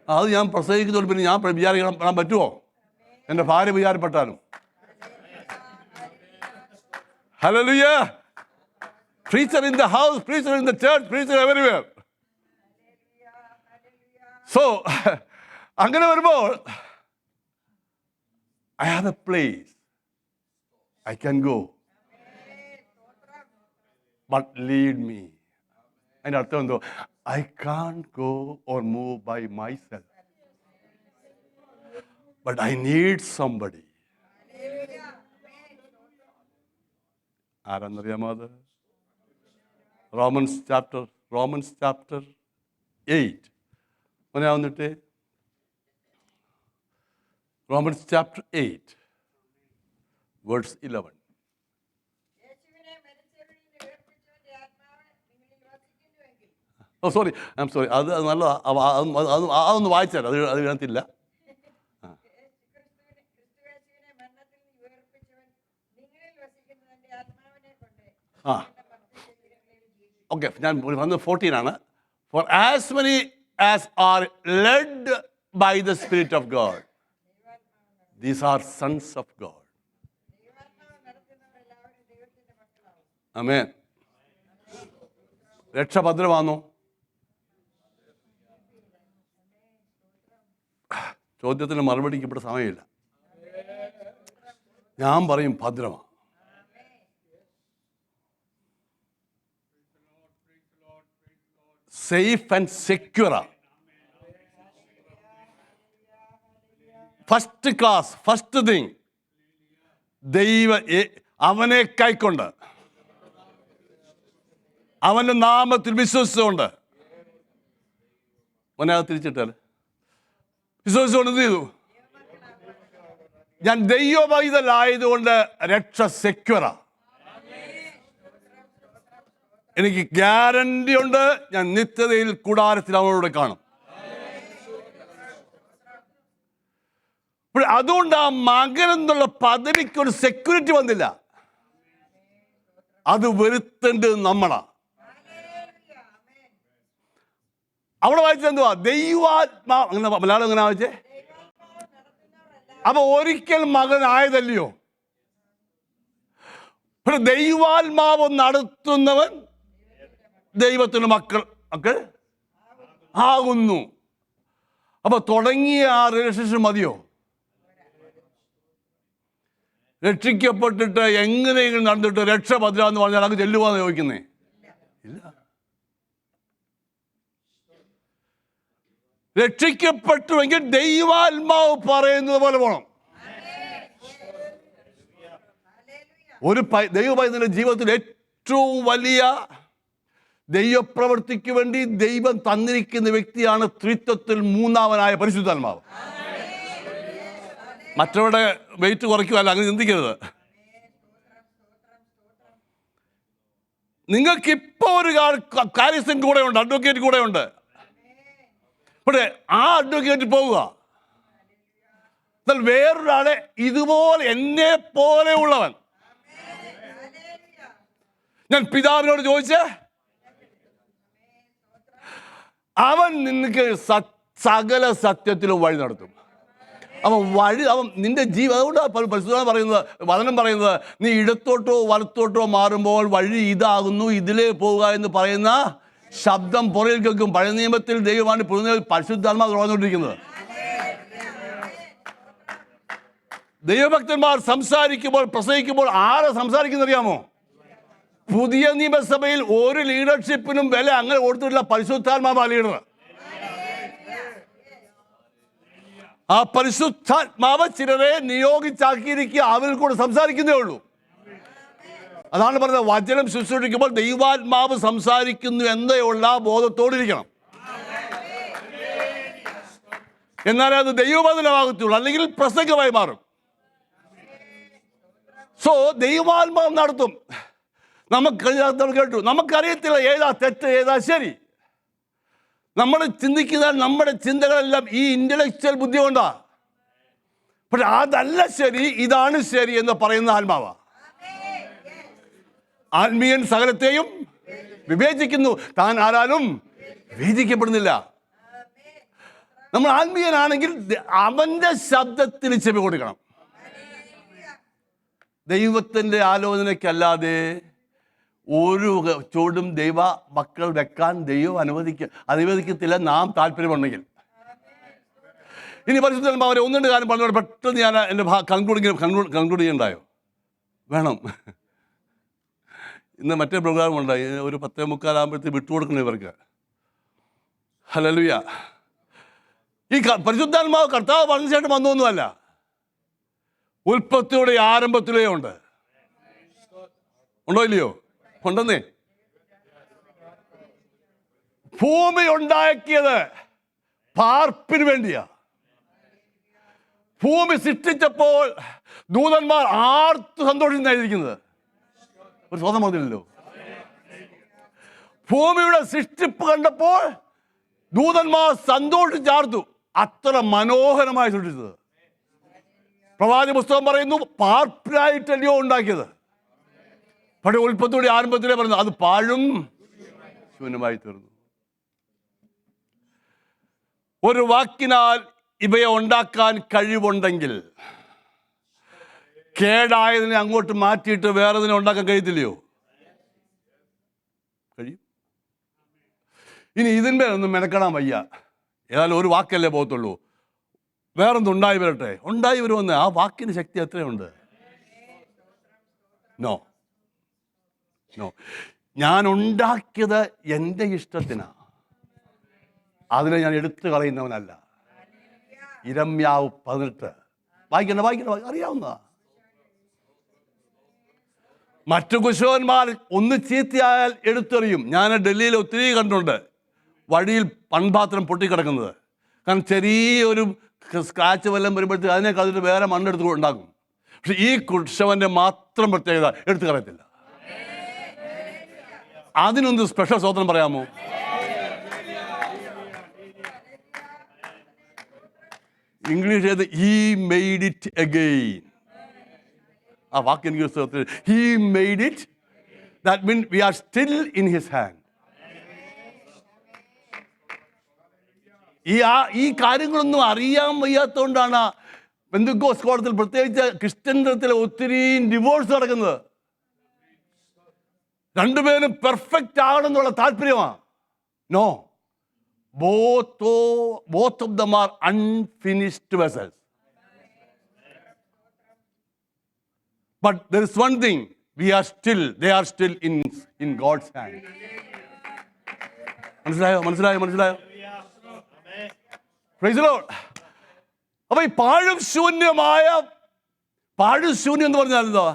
അത് ഞാൻ പ്രസംഗിക്കുന്നതോട് പിന്നെ ഞാൻ വിചാരിക്കാൻ പറ്റുമോ? എൻ്റെ ഭാര്യ വിചാരപ്പെട്ടാലും. Hallelujah. Preacher in the house, preacher in the church, preacher everywhere. So, അങ്ങനെ വരുമ്പോൾ I have a place I can go, but lead me. അതിൻ്റെ അർത്ഥം എന്തോ? I can't go or move by myself, but I need somebody. ആരാന്നറിയാമോ അത്? Romans chapter 8. അങ്ങനെ വന്നിട്ട് Romans chapter 8 verse 11. Sorry, I am sorry. അത് നല്ലതാണ്. അതൊന്ന് വായിച്ചാൽ അത് ഇതിനകത്തില്ല. ഓക്കെ, ഞാൻ വന്ന് 14 ആണ്. For as many as are led by the spirit of God, these are sons of God. Amen. രക്ഷഭദ്രമാണോ? ചോദ്യത്തിന് മറുപടിക്ക് ഇവിടെ സമയമില്ല. ഞാൻ പറയും ഭദ്രമാണ്. സേഫ് ആൻഡ് സെക്യൂറാ. ഫസ്റ്റ് ക്ലാസ്, ഫസ്റ്റ് തിങ്, അവനെ കൈക്കൊണ്ട് അവൻ്റെ നാമത്തിൽ വിശ്വസിച്ചുകൊണ്ട് അവനകത്ത് തിരിച്ചിട്ടാൽ വിശ്വസിച്ചുകൊണ്ട് എന്ത് ചെയ്തു? ഞാൻ ദൈവപൈതലായതുകൊണ്ട് രക്ഷ സെക്യൂറാ. എനിക്ക് ഗ്യാരണ്ടി ഉണ്ട്, ഞാൻ നിത്യതയിൽ കൂടാരത്തിൽ അവനോട് കാണും. അതുകൊണ്ട് ആ മകൻ എന്നുള്ള പദവിക്കൊരു സെക്യൂരിറ്റി വന്നില്ല. അത് വരുത്തേണ്ടത് നമ്മളാ. അവിടെ വായിച്ചത് എന്തുവാ? ദൈവാത്മാ, അങ്ങനെ മലയാളം എങ്ങനെ വായിച്ചേ? അപ്പൊ ഒരിക്കൽ മകനായതല്ലയോ? ദൈവാത്മാവ് നടത്തുന്നവൻ ദൈവത്തിന് മക്കൾ ആകുന്നു. അപ്പൊ തുടങ്ങിയ ആ റിലേഷൻഷിപ്പ് മതിയോ? രക്ഷിക്കപ്പെട്ടിട്ട് എങ്ങനെയെങ്കിലും നടന്നിട്ട് രക്ഷഭദ്ര എന്ന് പറഞ്ഞാൽ അങ്ങ് ചെല്ലുവാന്ന് ചോദിക്കുന്നേ? ഇല്ല. രക്ഷിക്കപ്പെട്ടുവെങ്കിൽ ദൈവാത്മാവ് പറയുന്നത് പോലെ പോണം. ഒരു ദൈവപൈതലിന്റെ ജീവിതത്തിൽ ഏറ്റവും വലിയ ദൈവപ്രവൃത്തിക്ക് വേണ്ടി ദൈവം തന്നിരിക്കുന്ന വ്യക്തിയാണ് ത്രിത്വത്തിൽ മൂന്നാമനായ പരിശുദ്ധാത്മാവ്. മറ്റവരുടെ വെയിറ്റ് കുറയ്ക്കുകയല്ല, അങ്ങനെ ചിന്തിക്കരുത്. നിങ്ങൾക്ക് ഇപ്പോൾ ഒരു കാര്യസ്ഥൻ കൂടെ ഉണ്ട്, അഡ്വക്കേറ്റ് കൂടെ ഉണ്ട്. പക്ഷേ ആ അഡ്വക്കേറ്റ് പോവുക, എന്നാൽ വേറൊരാളെ ഇതുപോലെ എന്നെ പോലെ ഉള്ളവൻ, ഞാൻ പിതാവിനോട് ചോദിച്ചേ, അവൻ നിനക്ക് സകല സത്യത്തിലും വഴി നടത്തും. അവൻ നിന്റെ അതുകൊണ്ട് പരിശുദ്ധ പറയുന്നത്, വചനം പറയുന്നത്, നീ ഇടത്തോട്ടോ വലത്തോട്ടോ മാറുമ്പോൾ വഴി ഇതാകുന്നു, ഇതിലേ പോവുക എന്ന് പറയുന്ന ശബ്ദം പുറകിൽ കേൾക്കും. പഴയ നിയമത്തിൽ ദൈവമാണ് പുതിയ പരിശുദ്ധാത്മാവ് തുറന്നുകൊണ്ടിരിക്കുന്നത്. ദൈവഭക്തന്മാർ സംസാരിക്കുമ്പോൾ, പ്രസംഗിക്കുമ്പോൾ ആരെ സംസാരിക്കുന്നറിയാമോ? പുതിയ നിയമസഭയിൽ ഒരു ലീഡർഷിപ്പിനും വില അങ്ങനെ കൊടുത്തിട്ടില്ല. പരിശുദ്ധാത്മാവാ ലീഡർ. ആ പരിശുദ്ധാത്മാവ് ചിലരെ നിയോഗിച്ചാക്കിയിരിക്കുക, അവരിൽ കൂടെ സംസാരിക്കുന്നേ ഉള്ളൂ. അതാണ് പറഞ്ഞത്, വചനം ശുശ്രൂഷിക്കുമ്പോൾ ദൈവാത്മാവ് സംസാരിക്കുന്നു എന്നുള്ള ബോധത്തോടിരിക്കണം. എന്നാലേ അത് ദൈവവചനമാകത്തുള്ളൂ, അല്ലെങ്കിൽ പ്രസംഗമായി മാറും. സോ ദൈവാത്മാവ് നടത്തും. നമുക്ക് കേട്ടു, നമുക്കറിയത്തില്ല ഏതാ തെറ്റ് ഏതാ ശരി. നമ്മൾ ചിന്തിക്കുന്ന നമ്മുടെ ചിന്തകളെല്ലാം ഈ ഇന്റലക്ച്വൽ ബുദ്ധി കൊണ്ടാ. പക്ഷെ അതല്ല ശരി, ഇതാണ് ശരി എന്ന് പറയുന്ന ആത്മാവാ. ആത്മീയൻ സകലത്തെയും വിവേചിക്കുന്നു, താൻ ആരാലും വിവേചിക്കപ്പെടുന്നില്ല. നമ്മൾ ആത്മീയനാണെങ്കിൽ അവന്റെ ശബ്ദത്തിന് ചെവി കൊടുക്കണം. ദൈവത്തിന്റെ ആലോചനയ്ക്കല്ലാതെ ഒരു ചൂടും ദൈവ മക്കൾ വെക്കാൻ ദൈവം അനുവദിക്കത്തില്ല, നാം താല്പര്യമുണ്ടെങ്കിൽ. ഇനി പരിശുദ്ധ അവരെ ഒന്നുണ്ട് കാര്യം പറഞ്ഞോട് പെട്ടെന്ന് ഞാൻ എൻ്റെ കൺക്ലൂഡ് ചെയ്യണ്ടായോ? വേണം. ഇന്ന് മറ്റേ പ്രോഗ്രാം ഉണ്ടായി, ഒരു 10:45 വിട്ടുകൊടുക്കണം ഇവർക്ക്. ഹല്ലേലൂയ. ഈ പരിശുദ്ധാത്മാവ് കർത്താവ് പറഞ്ഞ ശേഷം വന്നൊന്നുമല്ല, ഉൽപ്പത്തിയുടെ ആരംഭത്തിലേ ഉണ്ട്. ഉണ്ടോ ഇല്ലയോ? ഉണ്ടെന്നേ. ഭൂമി ഉണ്ടാക്കിയത് പാർപ്പിന് വേണ്ടിയാ. ഭൂമി സൃഷ്ടിച്ചപ്പോൾ ദൂതന്മാർ ആർത്ത് സന്തോഷിച്ചായിരിക്കുന്നത്. ഒരു സ്വതം മതിയല്ലോ. ഭൂമിയുടെ സൃഷ്ടിപ്പ് കണ്ടപ്പോൾ ദൂതന്മാർ സന്തോഷിച്ചാർത്തു. അത്ര മനോഹരമായി സൃഷ്ടിച്ചത്. പ്രവാചക പുസ്തകം പറയുന്നു പാർപ്പിനായിട്ടല്ലയോ ഉണ്ടാക്കിയത്. പക്ഷേ ഉൽപ്പത്തിയുടെ ആരംഭത്തിലേ പറയുന്നു അത് പാഴും ശൂന്യമായി തീർന്നു. ഒരു വാക്കിനാൽ ഇവയെ ഉണ്ടാക്കാൻ കഴിവുണ്ടെങ്കിൽ കേടായതിനെ അങ്ങോട്ട് മാറ്റിയിട്ട് വേറെതിനെ ഉണ്ടാക്കാൻ കഴിയത്തില്ലയോ? കഴിയും. ഇനി ഇതിന്മേലൊന്നും മെനക്കെടാൻ വയ്യ. ഏതായാലും ഒരു വാക്കല്ലേ പോകത്തുള്ളൂ. വേറൊന്നും ഉണ്ടായി വരട്ടെ. ഉണ്ടായി വരുമെന്ന് ആ വാക്കിന് ശക്തി എത്രയുണ്ട്? No no. ഞാൻ ഉണ്ടാക്കിയത് എൻ്റെ ഇഷ്ടത്തിനാ. അതിനെ ഞാൻ എടുത്തു കളയുന്നവനല്ല. ഇരമ്യാവ് 18 വായിക്കണ്ട അറിയാവുന്നതാ. മറ്റു കുശവന്മാർ ഒന്ന് ചീത്തയായാൽ എടുത്തെറിയും. ഞാൻ ഡൽഹിയിൽ ഒത്തിരി കണ്ടുണ്ട് വഴിയിൽ മൺപാത്രം പൊട്ടിക്കിടക്കുന്നത്. കാരണം ചെറിയൊരു സ്ക്രാച്ച് വല്ലതും വരുമ്പോഴത്തേക്ക് അതിനെ കളഞ്ഞിട്ട് വേറെ മണ്ണെടുത്ത് ഉണ്ടാക്കും. പക്ഷെ ഈ കുശവൻ്റെ മാത്രം പ്രത്യേകത എടുത്തു കളയത്തില്ല. അതിനൊന്ന് സ്പെഷ്യൽ സ്തോത്രം പറയാമോ? ഇംഗ്ലീഷ് ഏത്? He made it again. ആ വാക്ക് എനിക്ക് he made it. That mean we are still in his hand. ഈ കാര്യങ്ങളൊന്നും അറിയാൻ വയ്യാത്തതുകൊണ്ടാണ് പെന്തക്കോസ്ത് കോളത്തിൽ, പ്രത്യേകിച്ച് ക്രിസ്ത്യൻ തലത്തിൽ ഒത്തിരി ഡിവോഴ്സ് നടക്കുന്നത്. രണ്ടുപേരും പെർഫെക്റ്റ് ആകണമെന്നുള്ള താല്പര്യമാണ്. No, both of them are unfinished vessels. But there is one thing, they are still in God's hand. മനസ്സിലായോ? Praise the Lord. അപ്പൊ ഈ പാഴും ശൂന്യം എന്ന് പറഞ്ഞാൽ എന്താ?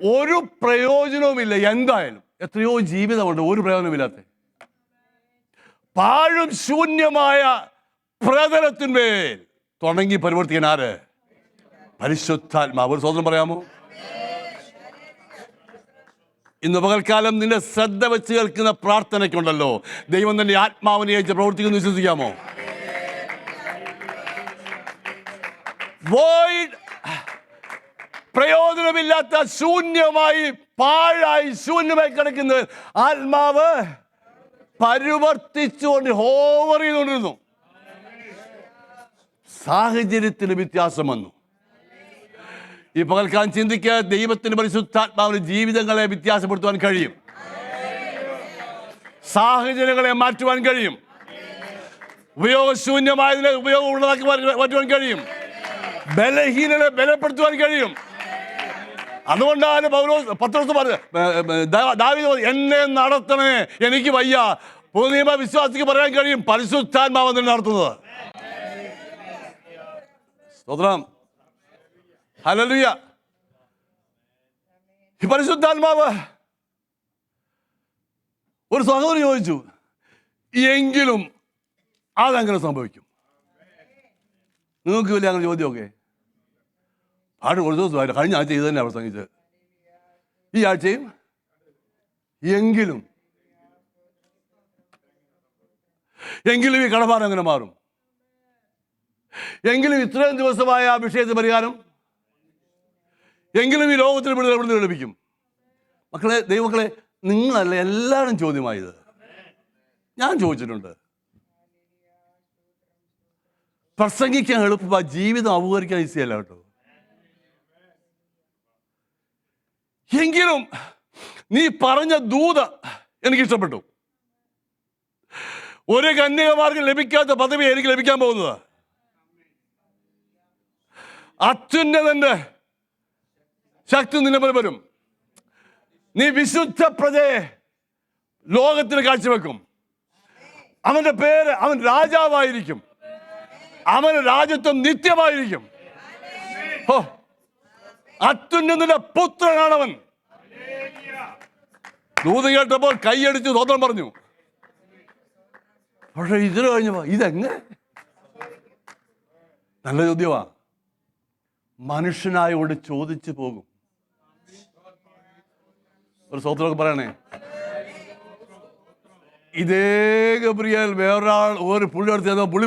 ഒരു പ്രയോജനവുമില്ല. എന്തായാലും എത്രയോ ജീവിതമുണ്ട് ഒരു പ്രയോജനമില്ലാത്ത. പാഴും ശൂന്യമായ പ്രതലത്തിന്മേൽ തുടങ്ങി പരിവർത്തിക്കാൻ ആര്? പരിശുദ്ധാത്മാവ്. ഒരു സ്വതന്ത്രം പറയാമോ? ഇന്ന് പകൽക്കാലം നിന്റെ ശ്രദ്ധ വെച്ച് കേൾക്കുന്ന പ്രാർത്ഥനയ്ക്കുണ്ടല്ലോ ദൈവം തന്റെ ആത്മാവിനെ അയച്ച് പ്രവർത്തിക്കുന്നു. വിശ്വസിക്കാമോ? പ്രയോജനമില്ലാത്ത ശൂന്യമായി പാഴായി ശൂന്യമായി കിടക്കുന്ന ആത്മാവ് പരിവർത്തിച്ചുകൊണ്ട് ഹോവർ ചെയ്തുകൊണ്ടിരുന്നു. സാഹചര്യത്തിന് വ്യത്യാസം വന്നു. ഈ പകൽക്കാലം ചിന്തിക്കുക, ദൈവത്തിന് പരിശുദ്ധാത്മാവിന് ജീവിതങ്ങളെ വ്യത്യാസപ്പെടുത്തുവാൻ കഴിയും. സാഹചര്യങ്ങളെ മാറ്റുവാൻ കഴിയും. ഉപയോഗശൂന്യമായതിനെ ഉപയോഗമുള്ളതാക്കി മാറ്റുവാൻ കഴിയും. ബലഹീനനെ ബലപ്പെടുത്തുവാൻ കഴിയും. അതുകൊണ്ടാണ് പത്രോസ് പറഞ്ഞു, ദാവീദ് എന്നെ നടത്തണേ, എനിക്ക് വയ്യ. പുതിയ നിയമ വിശ്വാസിക്ക് പറയാൻ കഴിയും പരിശുദ്ധാത്മാവ് തന്നെ നടത്തുന്നത്. സ്തോത്രം. ഹല്ലേലൂയ. ഈ പരിശുദ്ധാത്മാവ് ഒരു സഹോദരൻ ചോദിച്ചു, എങ്കിലും അതെങ്ങനെ സംഭവിക്കും? നിങ്ങൾക്ക് വലിയ അങ്ങനെ ചോദ്യമൊക്കെ ഒരു ദിവസമായിട്ട് കഴിഞ്ഞ ആഴ്ച ഇത് തന്നെ പ്രസംഗിച്ചത്. ഈ ആഴ്ചയും എങ്കിലും ഈ കടഭാരം എങ്ങനെ മാറും? എങ്കിലും ഇത്രയും ദിവസമായ ആ വിഷയത്തിന് പരിഹാരം, എങ്കിലും ഈ ലോകത്തിൽ എവിടുന്ന് ലഭിക്കും? മക്കളെ, ദൈവമക്കളെ, നിങ്ങളല്ല എല്ലാവരും ചോദ്യമായത്. ഞാൻ ചോദിച്ചിട്ടുണ്ട്. പ്രസംഗിക്കാൻ എളുപ്പമാ, ജീവിതം അപകരിക്കാൻ ഈസിയല്ല കേട്ടോ. എങ്കിലും നീ പറഞ്ഞ ദൂത എനിക്കിഷ്ടപ്പെട്ടു. ഒരു കന്യകമാർക്കും ലഭിക്കാത്ത പദവി എനിക്ക് ലഭിക്കാൻ പോകുന്നത്. അത്യുന്നതന്റെ ശക്തി നിന്നെ വരും. നീ വിശുദ്ധ പ്രജയെ ലോകത്തിന് കാഴ്ചവെക്കും. അവന്റെ പേര്, അവൻ രാജാവായിരിക്കും. അവന്റെ രാജ്യത്വം നിത്യമായിരിക്കും. അത്യുന്നതന്റെ പുത്രനാണവൻ. ദൂത് കേട്ടപ്പോൾ കൈയടിച്ച് സ്വതന്ത്രം പറഞ്ഞു. പക്ഷെ ഇതിന് കഴിഞ്ഞപ്പോ ഇതെങ്ങനെ? നല്ല ചോദ്യമാ. മനുഷ്യനായോട് ചോദിച്ചു പോകും. ഒരു സ്വതന്ത്രമൊക്കെ പറയണേ. ഇതേ ഗബ്രിയേൽ വേറൊരാൾ ഒരു പുള്ളി എടുത്ത് പുള്ളി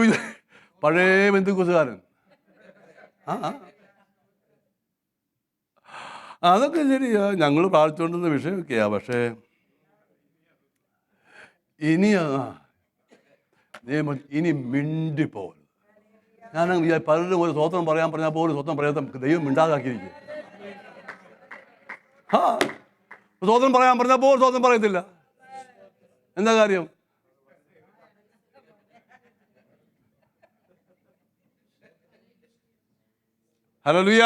പഴയ ബന്ധുക്കുസുകാരൻ. അതൊക്കെ ശരിയാ, ഞങ്ങൾ പ്രാർത്ഥിച്ചുകൊണ്ടിരുന്ന വിഷയമൊക്കെയാ. പക്ഷേ ഇനി മിണ്ടിപ്പോകരുത്. ഞാൻ പലരും ഒരു സ്വത്രം പറയാൻ പറഞ്ഞാൽ പോലും സ്വത്രം പറയാത്ത ദൈവം മിണ്ടാതാക്കിയിരിക്കും. സ്വത്രം പറയാൻ പറഞ്ഞാൽ പോലും സ്വത്രം പറയത്തില്ല. എന്താ കാര്യം? ഹല്ലേലൂയ.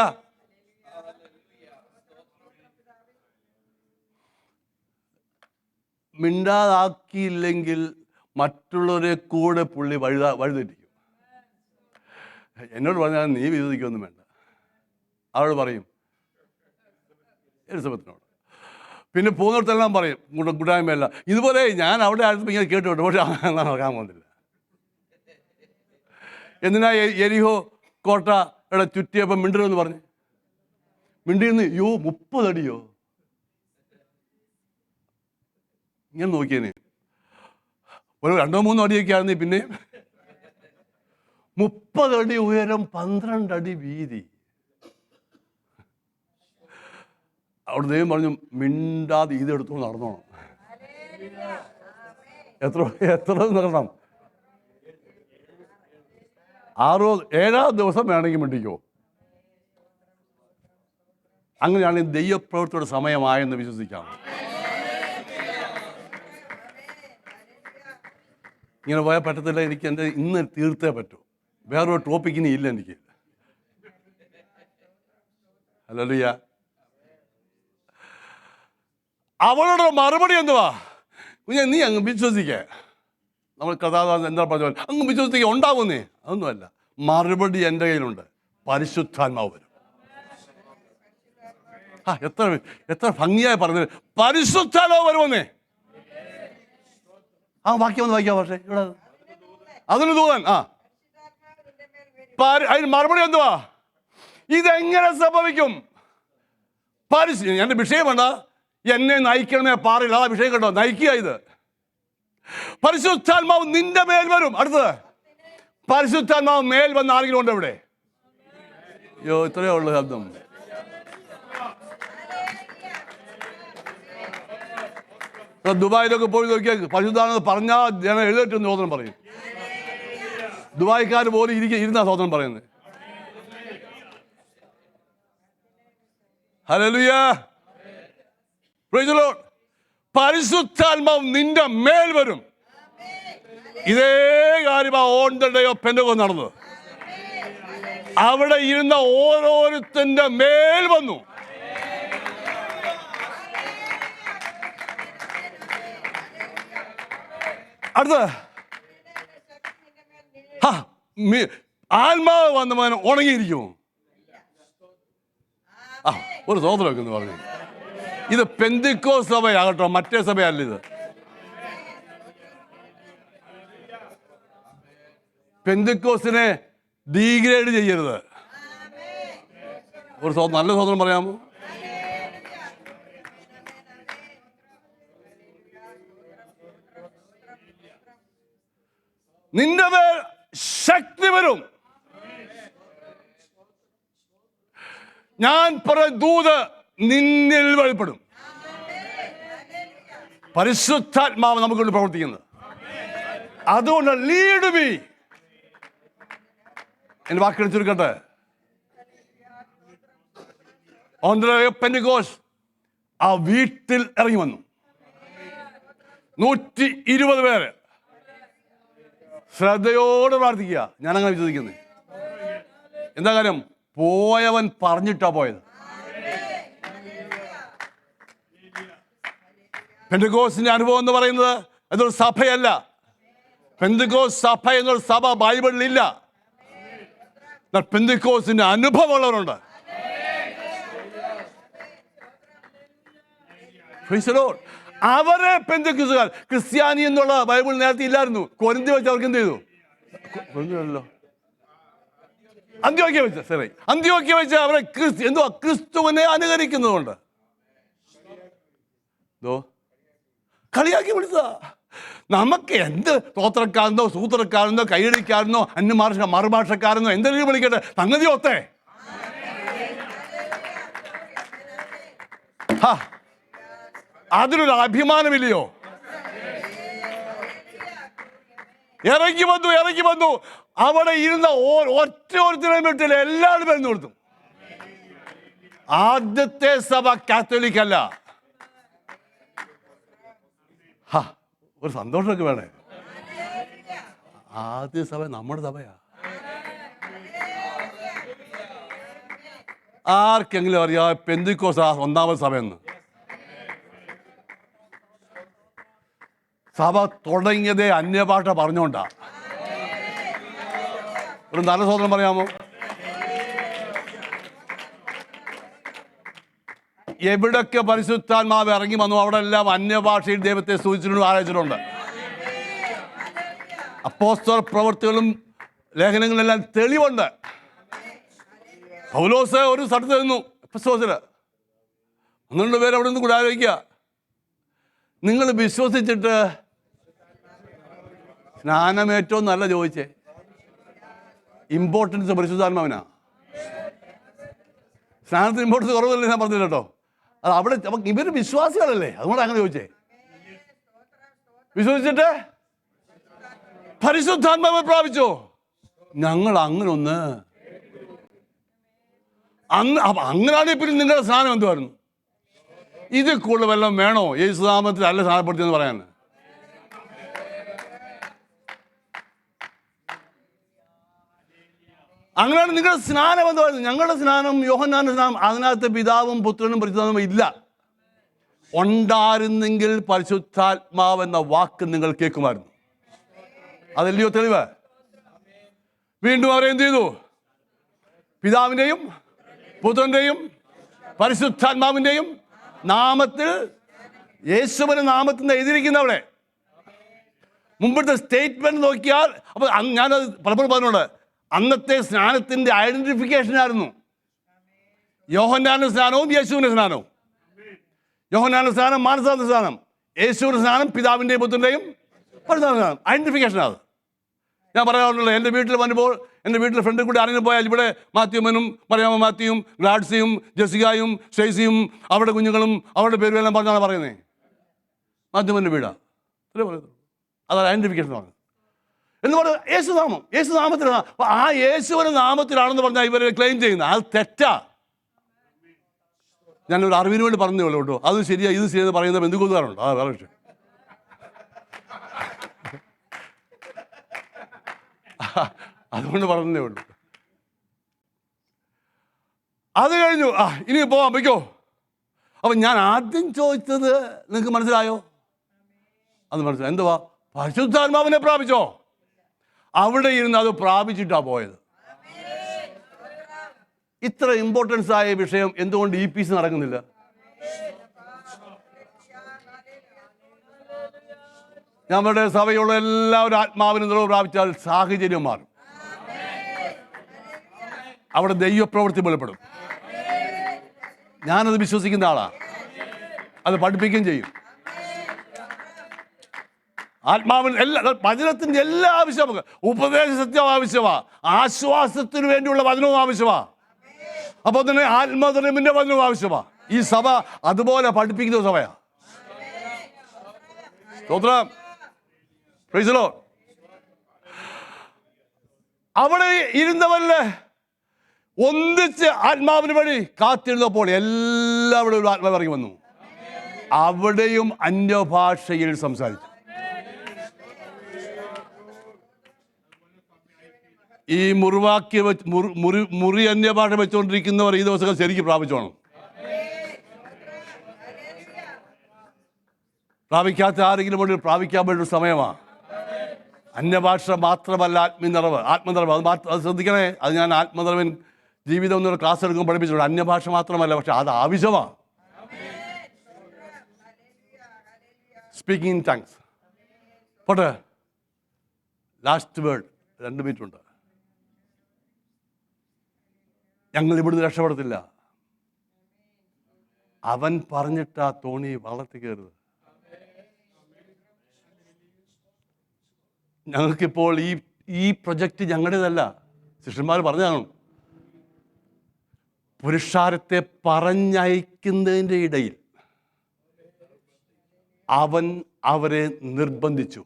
മിണ്ടാതാക്കിയില്ലെങ്കിൽ മറ്റുള്ളവരെ കൂടെ പുള്ളി വഴിതെറ്റിക്കും. എന്നോട് പറഞ്ഞാൽ നീ വിരോധിക്കൊന്നും വേണ്ട, അവളോട് പറയും എലിസബത്തിനോട്. പിന്നെ പോകുന്നിടത്തെല്ലാം പറയും കൂട്ടായ്മയല്ല. ഇതുപോലെ ഞാൻ അവിടെ ആയിരുന്നു ഇങ്ങനെ കേട്ടു, പക്ഷെ നടക്കാൻ പോകുന്നില്ല. എന്തിനാ എരിഹോ കോട്ടയുടെ ചുറ്റിയപ്പം മിണ്ടരുമെന്ന് പറഞ്ഞു? മിണ്ടിന്ന് 30 അടിയോ? ഇങ്ങനെ നോക്കിയേനെ. ഒരു 2-3 അടിയൊക്കെ ആയിരുന്നു. പിന്നെ 30 അടി ഉയരം, 12 അടി വീതി. അവിടെ ദൈവം പറഞ്ഞു മിണ്ടാതെ ഇതെടുത്തു നടന്നോണം. എത്ര നടണം? 7-ാം ദിവസം വേണമെങ്കിൽ മിണ്ടിക്കോ. അങ്ങനെയാണെങ്കിൽ ദൈവപ്രവൃത്തിയുടെ സമയമായെന്ന് വിശ്വസിക്കാം. ഇങ്ങനെ പോയാൽ പറ്റത്തില്ല. എനിക്ക് എൻ്റെ ഇന്ന് തീർത്തേ പറ്റൂ. വേറൊരു ടോപ്പിക്കിനി ഇല്ല എനിക്ക്. ഹല്ലേലൂയ. അവളുടെ മറുപടി എന്തുവാ? നീ അങ്ങ് വിശ്വസിക്കേ. നമ്മൾ കഥാപാത്രം എന്താ പറഞ്ഞ പോലെ അങ്ങ് വിശ്വസിക്കുക ഉണ്ടാവുന്നേ. അതൊന്നുമല്ല. മറുപടി എൻ്റെ കയ്യിലുണ്ട്. പരിശുദ്ധാത്മാവ് വരും. എത്ര ഭംഗിയായി പറഞ്ഞത്. പരിശുദ്ധാത്മാവ് വരുമെന്നേ. വാക്യം ഒന്ന് വായിക്കാം. പക്ഷേ ഇവിടെ അതിന് ദൂതൻ അതിന് മറുപടി എന്തുവാ? ഇതെങ്ങനെ സംഭവിക്കും? എൻ്റെ വിഷയം വേണ്ട, എന്നെ നയിക്കണമേ പാറില്ല. ആ വിഷയം കേട്ടോ, നയിക്കുക. ഇത് പരിശുദ്ധാത്മാവ് നിന്റെ മേൽ വരും. അടുത്തത്, പരിശുദ്ധാത്മാവ് മേൽ വന്ന ആരെങ്കിലും ഉണ്ടോ ഇവിടെ? ഇത്രയേ ഉള്ളൂ ശബ്ദം. ദുബായിലൊക്കെ പോയി നോക്കിയാൽ പരിശുദ്ധാത്മാവ് പറഞ്ഞാൽ ജനം എഴുന്നേറ്റ് സ്വതന്ത്രം പറയും. ദുബായിക്കാർ പോലും ഇരുന്ന സ്വതന്ത്രം പറയുന്നത്. ഹല്ലേലൂയ. Praise the Lord. പരിശുദ്ധാത്മാവ് നിന്റെ മേൽ വരും. ഇതേ കാര്യം on the day of Pentecost നടന്നത്. അവിടെ ഇരുന്ന ഓരോരുത്തന്റെ മേൽ വന്നു. അടുത്ത ആത്മാവ് വന്നവൻ ഉണങ്ങിയിരിക്കുമോ? ഒരു സ്വതന്ത്രമൊക്കെ എന്ന് പറഞ്ഞു. ഇത് പെന്തക്കോസ്ത് സഭയാകട്ടോ, മറ്റേ സഭയല്ല. ഇത് പെന്തക്കോസ്തിനെ ഡീഗ്രേഡ് ചെയ്യരുത്. ഒരു നല്ല സ്വതന്ത്രം പറയാമോ? നിന്റെ മേൽ ശക്തി വരും. ഞാൻ പറഞ്ഞ ദൂത് നിന്നിൽ വെളിപ്പെടും. പരിശുദ്ധാത്മാവ് നമുക്കൊണ്ട് പ്രവർത്തിക്കുന്നത്. അതുകൊണ്ട് ലീഡ് മീ. എന്റെ വാക്കുകൾ ചുരുക്കട്ടെ. On the day of Pentecost ആ വീട്ടിൽ ഇറങ്ങി വന്നു 120 പേര്. ശ്രദ്ധയോടെ പ്രാർത്ഥിക്കുക. ഞാനങ്ങനെ വിശ്വസിക്കുന്നത്. എന്താ കാര്യം? പോയവൻ പറഞ്ഞിട്ടാ പോയത്. പെന്തക്കോസ്തിന്റെ അനുഭവം എന്ന് പറയുന്നത് അതൊരു സഭയല്ല. പെന്തക്കോസ്ത് സഭ എന്നൊരു സഭ ബൈബിളിലില്ല. പെന്തക്കോസ്തിന്റെ അനുഭവമുള്ളവരുണ്ട്. അവരെ പെന്തക്കോസ്തുകാർ. ക്രിസ്ത്യാനി എന്നുള്ള ബൈബിൾ നേരത്തെ ഇല്ലായിരുന്നു. കൊരിന്തി വെച്ച് അവർക്ക് എന്ത് ചെയ്തു? അന്ത്യോക്യ വെച്ച് അവരെ ക്രിസ്തുവിനെ അനുകരിക്കുന്നതുകൊണ്ട് കളിയാക്കി വിളിച്ചതാ. നമുക്ക് എന്ത് സ്തോത്രക്കാരനോ സൂത്രക്കാരനോ കൈയടിക്കാരനോ മറുഭാഷക്കാരനോ എന്തെങ്കിലും വിളിക്കട്ടെ, സംഗതി ഒത്തേ. അതിനൊരു അഭിമാനമില്ലയോ? ഇറങ്ങി വന്നു. അവിടെ ഇരുന്ന ഒറ്റൊരുത്തരെയും വിട്ടില്ല, എല്ലാവരും വരുന്നു കൊടുത്തു. ആദ്യത്തെ സഭ കാത്തോലിക് അല്ല. ഒരു സന്തോഷമൊക്കെ വേണേ. ആദ്യ സഭ നമ്മുടെ സഭയാ. ആർക്കെങ്കിലും അറിയാം പെന്തിക്കോസ്ത് ഒന്നാമത് സഭയെന്ന്? സഭ തുടങ്ങിയതേ അന്യഭാഷ പറഞ്ഞോണ്ടാ. ഒരു നല്ല സഹോദരൻ പറയാമോ? എവിടൊക്കെ പരിശുദ്ധാത്മാവ് ഇറങ്ങി വന്നു അവിടെ എല്ലാം അന്യഭാഷയിൽ ദൈവത്തെ സ്തുതിച്ചിട്ടുണ്ട്, ആരാധിച്ചിട്ടുണ്ട്. അപ്പോസ്തല പ്രവൃത്തികളും ലേഖനങ്ങളിലെല്ലാം തെളിവുണ്ട്. പൗലോസ് ഒരു സ്ഥലത്ത് നിന്നു, എഫെസോസില് 12 പേര് അവിടെ നിന്ന് കൂടെ ആലോചിക്കുക. നിങ്ങൾ വിശ്വസിച്ചിട്ട് സ്നാനമേറ്റവും നല്ല ചോദിച്ചേ. ഇമ്പോർട്ടൻസ് പരിശുദ്ധാത്മാവിനാ. സ്നാനത്തിന് ഇമ്പോർട്ടൻസ് കുറവല്ലേ ഞാൻ പറഞ്ഞില്ല കേട്ടോ. അത് അവിടെ ഇവര് വിശ്വാസികളല്ലേ, അതുകൊണ്ട് അങ്ങനെ ചോദിച്ചേ. വിശ്വസിച്ചിട്ട് പരിശുദ്ധാത്മാവ് പ്രാപിച്ചോ? ഞങ്ങൾ അങ്ങനൊന്ന് അങ്ങനെയാണെങ്കിൽ പിന്നെ നിങ്ങളുടെ സ്നാനം എന്തുവായിരുന്നു? ഇതിൽ കൂടുതൽ വല്ലതും വേണോ? യേശുനാമത്തിൽ അല്ല സ്നാനപ്പെടുത്തിയെന്ന് പറയാൻ. അങ്ങനെയാണ് നിങ്ങളുടെ സ്നാനം എന്ന് പറയുന്നത്. ഞങ്ങളുടെ സ്നാനം, യോഹന്നാന്റെ സ്നാനം, അതിനകത്ത് പിതാവും പുത്രനും പരിശുദ്ധാത്മാവും ഇല്ല. ഉണ്ടായിരുന്നെങ്കിൽ പരിശുദ്ധാത്മാവെന്ന വാക്ക് നിങ്ങൾ കേൾക്കുമായിരുന്നു. അതല്ലയോ തെളിവ്? വീണ്ടും അവരെ എന്ത് ചെയ്തു? പിതാവിൻ്റെയും പുത്രൻ്റെയും പരിശുദ്ധാത്മാവിൻ്റെയും നാമത്തിൽ, യേശുവിന്റെ നാമത്തിൽ എഴുതിയിരിക്കുന്ന അവിടെ മുമ്പത്തെ സ്റ്റേറ്റ്മെന്റ് നോക്കിയാൽ, അപ്പൊ ഞാനത് പലപ്പോഴും പറഞ്ഞോണ്ട്, അന്നത്തെ സ്നാനത്തിന്റെ ഐഡന്റിഫിക്കേഷൻ ആയിരുന്നു യോഹന്നാന്റെ സ്നാനവും യേശുവിന്റെ സ്നാനവും. യോഹന്നാന്റെ സ്നാനം മാനസാന്തര സ്നാനം, യേശുവിന്റെ സ്നാനം പിതാവിന്റെയും പുത്രന്റെയും സ്നാനം. ഐഡന്റിഫിക്കേഷൻ അത്. ഞാൻ പറയാറുണ്ടല്ലോ, എൻ്റെ വീട്ടിൽ വരുമ്പോൾ എൻ്റെ വീട്ടിലെ ഫ്രണ്ടിൽ കൂടി ആരെങ്കിലും പോയാൽ ഇവിടെ മാത്യുമനും മറിയാമ്മ മാത്യുവും ഗ്ലാഡ്സിയും ജെസികായും ഷെയ്സിയും അവരുടെ കുഞ്ഞുങ്ങളും അവരുടെ പേരും എല്ലാം പറഞ്ഞാണ് പറയുന്നത്. മാത്യുമൻ്റെ വീടാ അല്ലേ പറയുന്നത്. അതാണ് ഐഡന്റിഫിക്കേഷൻ ആണ് എന്ന് പറയുന്നത്. യേശുനാമം, യേശുനാമത്തിലാണ്. അപ്പോൾ ആ യേശുവിൻ്റെ നാമത്തിലാണെന്ന് പറഞ്ഞാൽ ഇവരെ ക്ലെയിം ചെയ്യുന്നത്, അത് തെറ്റാ. ഞാനൊരു അറിവിന് വേണ്ടി പറഞ്ഞേ ഉള്ളൂ കേട്ടോ. അത് ശരിയാ, ഇത് ശരിയെന്ന് പറയുന്നത് ബന്ധുക്കൂട്ടുകാരുണ്ട്. ആ വേറെ വിഷയം. അതുകൊണ്ട് പറഞ്ഞേ ഉള്ളൂ. അത് കഴിഞ്ഞു. ഇനി പോവാൻ വയ്ക്കോ. അപ്പം ഞാൻ ആദ്യം ചോദിച്ചത് നിങ്ങൾക്ക് മനസ്സിലായോ? അത് മനസ്സിലായി. എന്തുവാ? പരിശുദ്ധാത്മാവിനെ പ്രാപിച്ചോ? അവിടെ ഇരുന്ന് അത് പ്രാപിച്ചിട്ടാ പോയത്. ഇത്ര ഇമ്പോർട്ടൻസ് ആയ വിഷയം എന്തുകൊണ്ട് ഈ പീസ് നടക്കുന്നില്ല? നമ്മുടെ സഭയുള്ള എല്ലാവരും ആത്മാവിന് നിറവ് പ്രാപിച്ചാൽ സാഹചര്യം മാറും. അവിടെ ദൈവപ്രവൃത്തി വെളിപ്പെടും. ഞാനത് വിശ്വസിക്കുന്ന ആളാ. അത് പഠിപ്പിക്കുകയും ചെയ്യും. ആത്മാവിൽ വചനത്തിന്റെ എല്ലാ ആവശ്യമാണ്. ഉപദേശ സത്യം ആവശ്യമാ, ആശ്വാസത്തിന് വേണ്ടിയുള്ള വചനവും ആവശ്യമാ. അപ്പോൾ തന്നെ ആത്മധർമ്മിന്റെ വചനവും ആവശ്യമാ. ഈ സഭ അതുപോലെ പഠിപ്പിക്കുന്ന സഭയാ. സ്തോത്രം. Praise the Lord. അവിടെ ഇരുന്നവരില് ഒന്നിച്ച് ആത്മാവിന് വഴി കാത്തിരുന്നപ്പോൾ എല്ലാവരും ഒരു ആത്മാവ് ഇറങ്ങി വന്നു. അവിടെയും അന്യഭാഷയിൽ സംസാരിച്ചു. ഈ മുറിവാക്കി മുറി അന്യഭാഷ വെച്ചുകൊണ്ടിരിക്കുന്നവർ ഈ ദിവസങ്ങൾ ശരിക്കും പ്രാപിച്ചോണം. പ്രാപിക്കാത്ത ആരെങ്കിലും വേണ്ടി പ്രാപിക്കാൻ വേണ്ടി സമയമാണ്. അന്യഭാഷ മാത്രമല്ല ആത്മനിറവ്. അത് ശ്രദ്ധിക്കണേ. അത് ഞാൻ ആത്മനിറവൻ ജീവിതം എന്നൊരു ക്ലാസ് എടുക്കുമ്പോൾ പഠിപ്പിച്ചിട്ടുണ്ട്. അന്യഭാഷ മാത്രമല്ല, പക്ഷെ അത് ആവശ്യമാണ്. Speaking in tongues. പോട്ടെ, ലാസ്റ്റ് വേർഡ് 2 മിനിറ്റ് ഉണ്ട്. ഞങ്ങൾ ഇവിടുന്ന് രക്ഷപ്പെടത്തില്ല. അവൻ പറഞ്ഞിട്ടാ തോണി വള്ളത്തിൽ കയറുന്നത്. ഞങ്ങൾക്കിപ്പോൾ ഈ പ്രൊജക്റ്റ് ഞങ്ങളുടേതല്ല, ശിഷ്യന്മാർ പറഞ്ഞതാണ്. പുരുഷാരത്തെ പറഞ്ഞയക്കുന്നതിൻ്റെ ഇടയിൽ അവൻ അവരെ നിർബന്ധിച്ചു.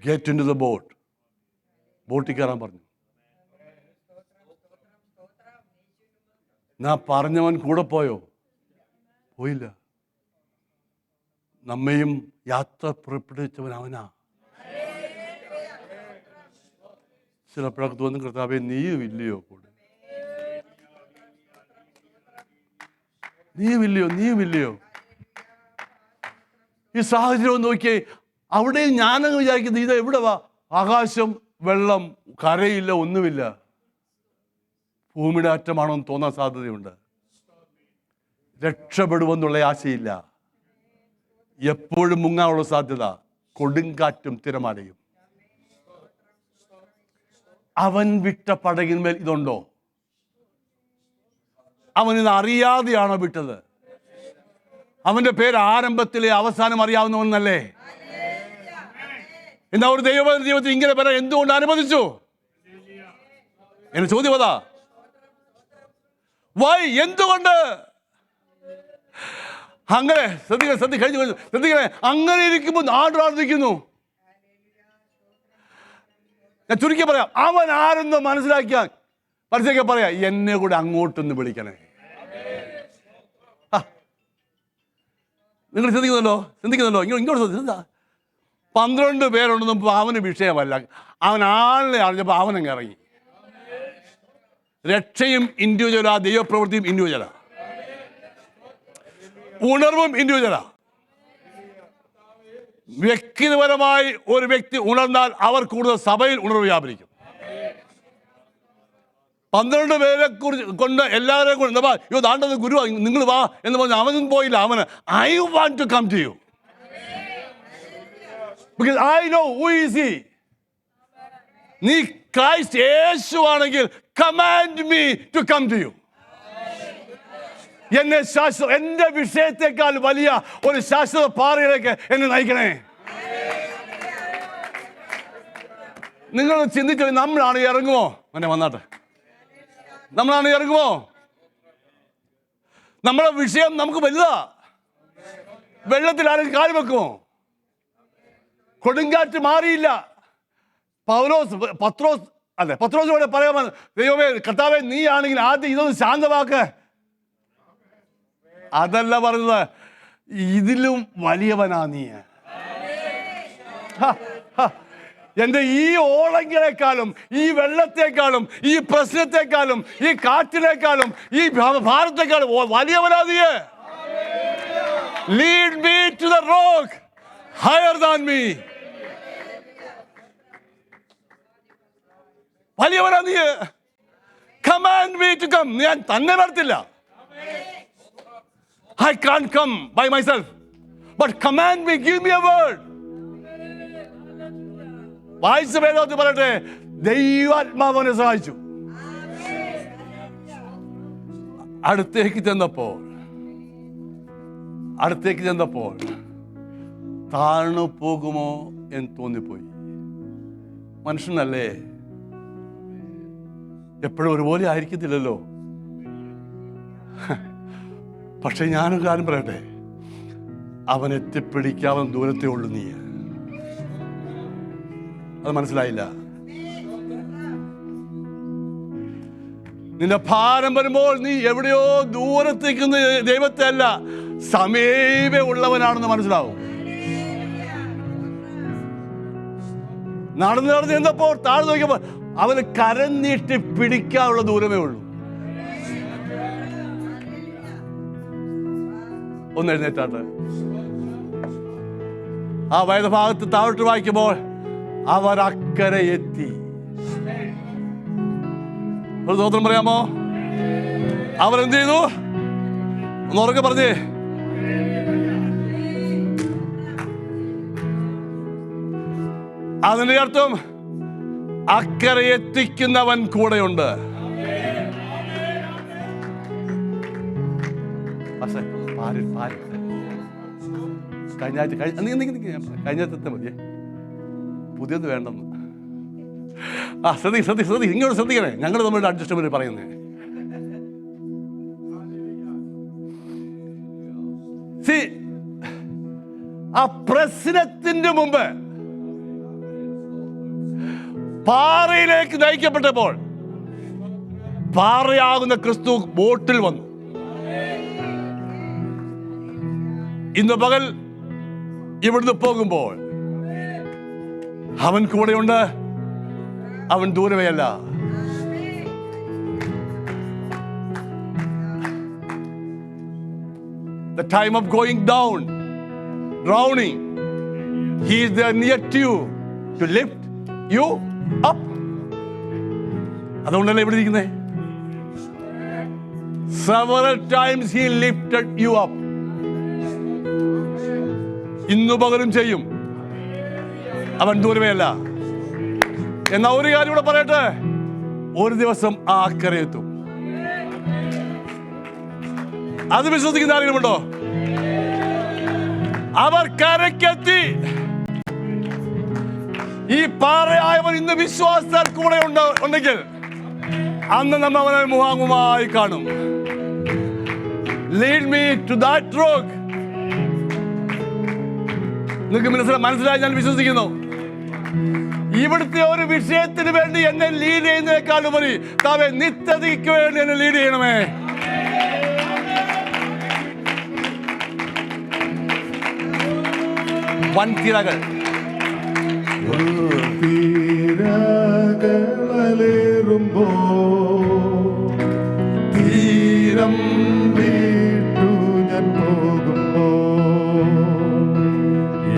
Get in to the boat. ബോട്ടിൽ കയറാൻ പറഞ്ഞു. ഞാൻ പറഞ്ഞവൻ കൂടെ പോയോ? പോയില്ല. നമ്മയും യാത്ര പുറപ്പെടുവിച്ചവൻ അവനാ. ചിലപ്പോഴൊക്കെ തോന്നും, കർത്താവേ നീയും ഇല്ലയോ കൂടെ, നീയും ഇല്ലയോ. ഈ സാഹചര്യം നോക്കിയേ. അവിടെ ഞാനങ്ങ് വിചാരിക്കുന്നത്, ഇത് എവിടെ വാ, ആകാശം, വെള്ളം, കരയില്ല, ഒന്നുമില്ല. ഭൂമിയുടെ അറ്റമാണോ എന്ന് തോന്നാൻ സാധ്യതയുണ്ട്. രക്ഷപ്പെടുമെന്നുള്ള ആശയില്ല. എപ്പോഴും മുങ്ങാനുള്ള സാധ്യത, കൊടുങ്കാറ്റും തിരമാലയും. അവൻ വിട്ട പടകിന്മേൽ ഇതുണ്ടോ? അവനിത് അറിയാതെയാണോ വിട്ടത്? അവന്റെ പേര് ആരംഭത്തിലെ അവസാനം അറിയാവുന്നവനല്ലേ? എന്നാ ഒരു ദൈവത്തിൽ ഇങ്ങനെ പറയാൻ എന്തുകൊണ്ട് അനുവദിച്ചു? എന്റെ ചോദ്യം അതാ. വൈ? എന്തുകൊണ്ട്? അങ്ങനെ ശ്രദ്ധിക്കണേ. അങ്ങനെ ഇരിക്കുമ്പോൾ നാട് പ്രാർത്ഥിക്കുന്നു. ഞാൻ ചുരുക്കി പറയാം, അവൻ ആരെന്ന് മനസ്സിലാക്കിയാൽ പറയാം, എന്നെ കൂടെ അങ്ങോട്ടൊന്ന് വിളിക്കണേ. നിങ്ങൾ ചിന്തിക്കുന്നുണ്ടോ? ഇങ്ങോട്ട് ശ്രദ്ധിച്ചാ 12 പേരുണ്ടെന്നും അവന് വിഷയമല്ല. അവൻ ആളിനെ അറിഞ്ഞപ്പോൾ അവനങ്ങ് ഇറങ്ങി. രക്ഷയും ഇൻഡിവിജ്വലാ, ദൈവപ്രവൃത്തിയും ഇൻഡിവിജ്വലാ, ഉണർവും ഇൻഡിവിജ്വലാ. വ്യക്തിപരമായി ഒരു വ്യക്തി ഉണർന്നാൽ അവർ കൂടുതൽ സഭയിൽ ഉണർവ് വ്യാപരിക്കും. 12 പേരെ കുറിച്ച് കൊണ്ട് എല്ലാവരെയും കൊണ്ട് യോ ദാണ്ടത് ഗുരു നിങ്ങൾ വാ എന്ന് പറഞ്ഞ് അവനും പോയില്ല. അവന് I want to come to you because I know who is he. നീ ക്രൈസ്റ്റ് യേശു ആണെങ്കിൽ command me to come to you. എന്നെ എന്റെ വിഷയത്തെക്കാൾ വലിയ ഒരു ശാശ്വത പാറയിലേക്ക് എന്നെ നയിക്കണേ. നിങ്ങൾ ചിന്തിച്ചു, നമ്മളാണ് ഇറങ്ങുമോ? എന്നെ വന്നാട്ടെ, നമ്മളാണ് ഇറങ്ങുമോ? നമ്മുടെ വിഷയം നമുക്ക് വലുതാ. വെള്ളത്തിൽ ആരും കാല് വെക്കുമോ? കൊടുങ്കാറ്റ് മാറിയില്ല. പത്രോസിനോട് പറയാൻ, ദൈവമേ കർത്താവേ നീ ആണെങ്കിൽ ആദ്യം ഇതൊന്ന് ശാന്തമാക്ക്. അതല്ല പറഞ്ഞത്, ഇതിലും വലിയവനാ നീ. എന്റെ ഈ ഓളങ്ങളെക്കാളും, ഈ വെള്ളത്തെക്കാളും, ഈ പ്രശ്നത്തെക്കാളും, ഈ കാറ്റിനേക്കാളും, ഈ ഭാരത്തെക്കാളും വലിയവനാ നീ. Lead me to the rock higher than me. വലിയവനാ നീ. Command me to come. ഞാൻ തന്നെ വരത്തില്ല. I can't come by myself, but command me, give me a word. വായിച്ച വേദത്തിൽ പറയട്ടെ, ദൈവാത്മാവനെ സഹായിച്ചു. അടുത്തേക്ക് ചെന്നപ്പോൾ താണു പോകുമോ എന്ന് തോന്നിപ്പോയി. മനുഷ്യനല്ലേ, എപ്പോഴും ഒരുപോലെ ആയിരിക്കത്തില്ലല്ലോ. പക്ഷെ ഞാനും കാര്യം പറയട്ടെ, അവൻ എത്തിപ്പിടിക്കാവുന്ന ദൂരത്തേ ഉള്ളൂ നീ. അത് മനസ്സിലായില്ല. നിന്റെ ഭാരം വരുമ്പോൾ നീ എവിടെയോ ദൂരത്തേക്ക് ദൈവത്തെ അല്ല, സമീപേ ഉള്ളവനാണെന്ന് മനസ്സിലാവും. നടന്ന് ചെന്നപ്പോൾ താഴ്ന്നു നോക്കിയപ്പോൾ അവന് കരം നീട്ടി പിടിക്കാനുള്ള ദൂരമേ ഉള്ളൂ. ഒന്ന് എഴുന്നേറ്റാട്ട്. ആ വേദഭാഗത്ത് താഴോട്ട് വായിക്കുമ്പോൾ അവർ അക്കരെ എത്തി. ഒരു സ്തോത്രം പറയാമോ? അവരെന്ത് ചെയ്തു? ഒന്ന് ഉറക്കെ പറഞ്ഞേ. അതിന്റെ അർത്ഥം അക്കരെ എത്തിക്കുന്നവൻ കൂടെയുണ്ട്. കഴിഞ്ഞ മതിയേ. പുതിയത് വേണ്ടെന്ന്. ശ്രദ്ധി ഇങ്ങോട്ട് ശ്രദ്ധിക്കണേ. ഞങ്ങൾ തമ്മിലുള്ള അഡ്ജസ്റ്റ്മെന്റ് പറയുന്നേ. ആ പ്രശ്നത്തിന്റെ മുമ്പ് പാറയിലേക്ക് നയിക്കപ്പെട്ടപ്പോൾ പാറയാകുന്ന ക്രിസ്തു ബോട്ടിൽ വന്നു. ഇന്ന് പകൽ ഇവിടുന്ന് പോകുമ്പോൾ അവൻ കൂടെയുണ്ട്. അവൻ ദൂരമേയല്ല. The time of going down, drowning, he is there near to you to lift you up. അതുകൊണ്ടല്ലേ ഇവിടെ ഇരിക്കുന്നേ. Several times he lifted you up. ഇന്നു പകലും ചെയ്യും. അവൻ ദൂരമേയല്ല. എന്നാ ഒരു കാര്യം കൂടെ പറയട്ടെ, ഒരു ദിവസം ആ അക്കരയെത്തും. അത് വിശ്വസിക്കുന്ന ആരെങ്കിലും ഉണ്ടോ? അവർ കരക്കെത്തി. ഈ പാറയായവൻ ഇന്ന് വിശ്വാസത്താൽ കൂടെ ഉണ്ടെങ്കിൽ അന്ന് നമ്മൾ അവനെ മുഖാമുഖമായി കാണും. Lead me to that rock. നിങ്ങൾക്ക് മനസ്സിലായി ഞാൻ വിശ്വസിക്കുന്നു. ഇവിടുത്തെ ഒരു വിഷയത്തിന് വേണ്ടി എന്നെ ലീഡ് ചെയ്യുന്നതിനേക്കാൾ ഉപരി താവേ നിത്യതയ്ക്ക് വേണ്ടി എന്നെ ലീഡ് ചെയ്യണമേ. വൻതിരകൾ തീരം വിട്ടു ഞാൻ പോകുമ്പോ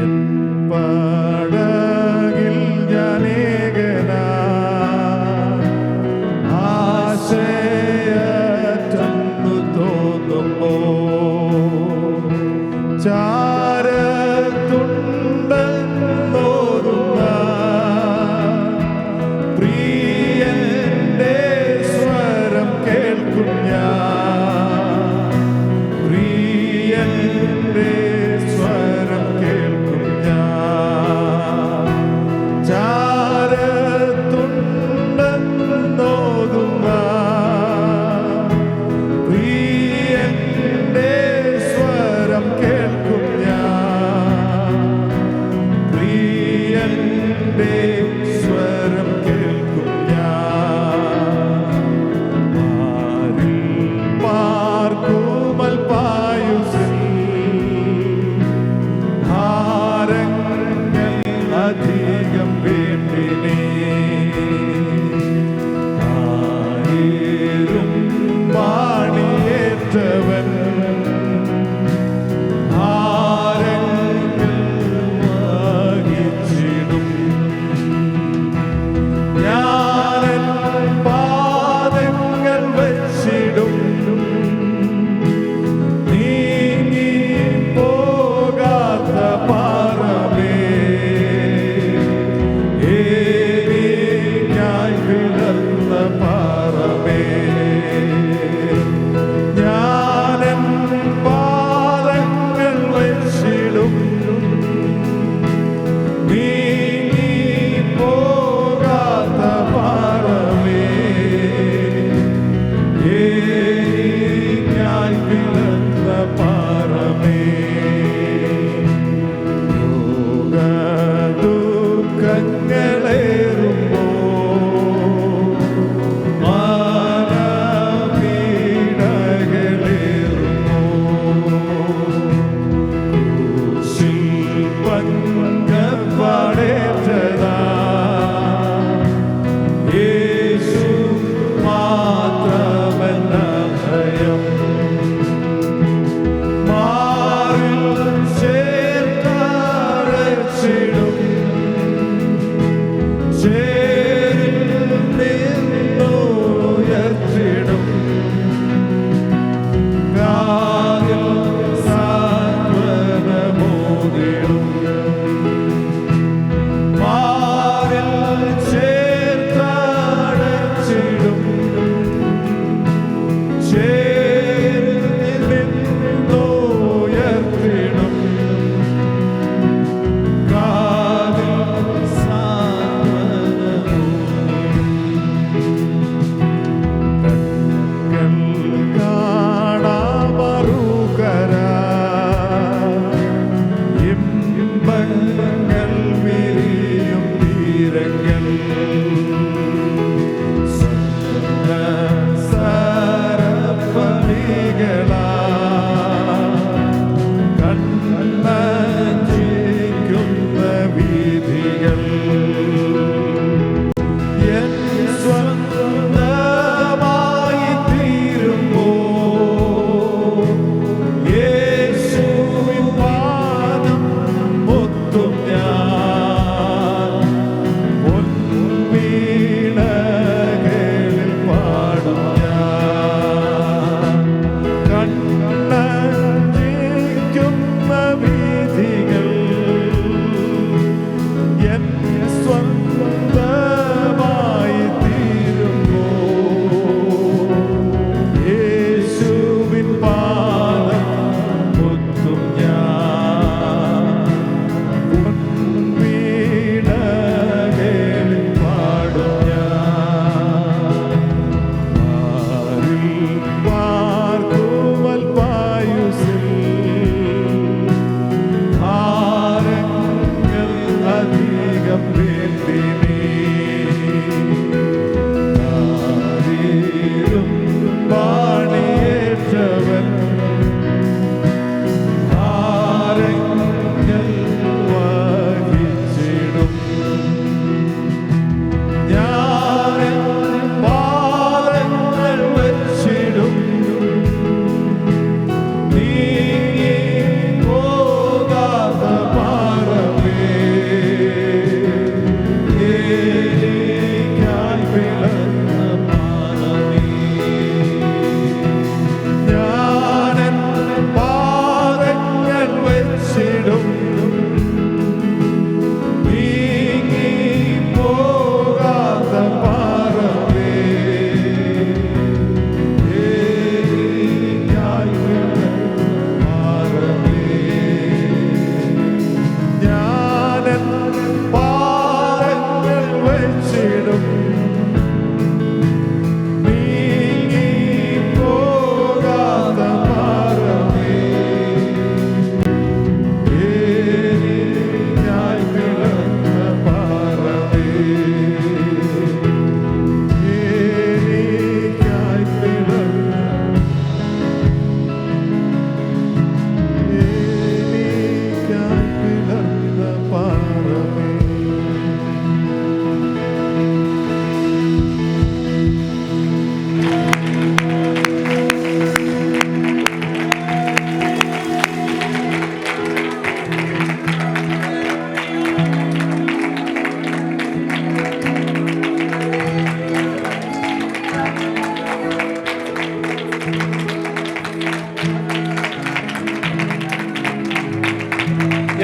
എൻ പടകിൽ ഞാൻ ഏകനാ ആശയറ്റെന്നു തോന്നുമ്പോ ചാരത്തുണ്ടെന്നോതുന്ന പ്രിയന്റെ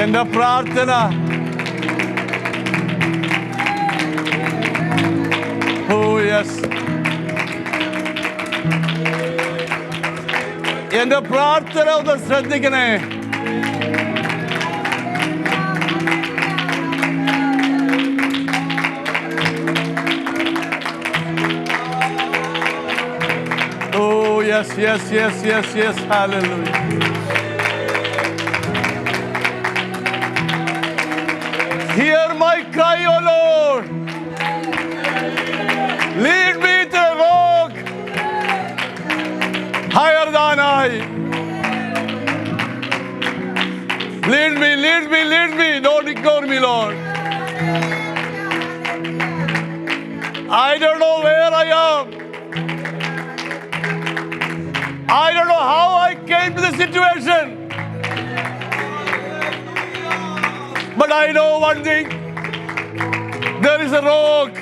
എന്റെ പ്രാർത്ഥന എന്റെ പ്രാർത്ഥന ഒന്ന് ശ്രദ്ധിക്കണേ. Oh, yes, yes, yes, yes, yes, hallelujah. Hear my cry, O Lord. Lead me to the rock higher than I. Lead me, lead me, lead me. Don't ignore me, Lord. I don't know where I am. I don't know how I came to this situation. But I know one thing. There is a rock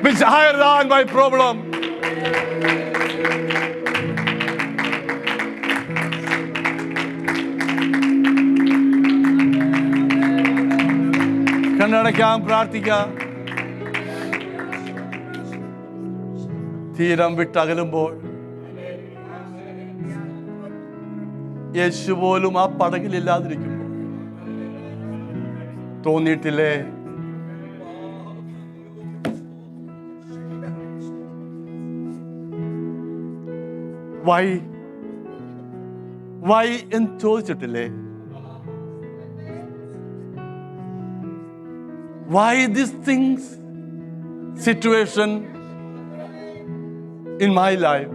which is higher than my problem. കണ്ണടയ്ക്കാം, പ്രാർത്ഥിക്കാം. തീരം വിട്ടകലുമ്പോൾ യേശു പോലും ആ പടകിലില്ലാതിരിക്കുമ്പോൾ തോന്നിയിട്ടില്ലേ വൈ എന്ന് ചോദിച്ചിട്ടില്ലേ? Why these things, situation in my life?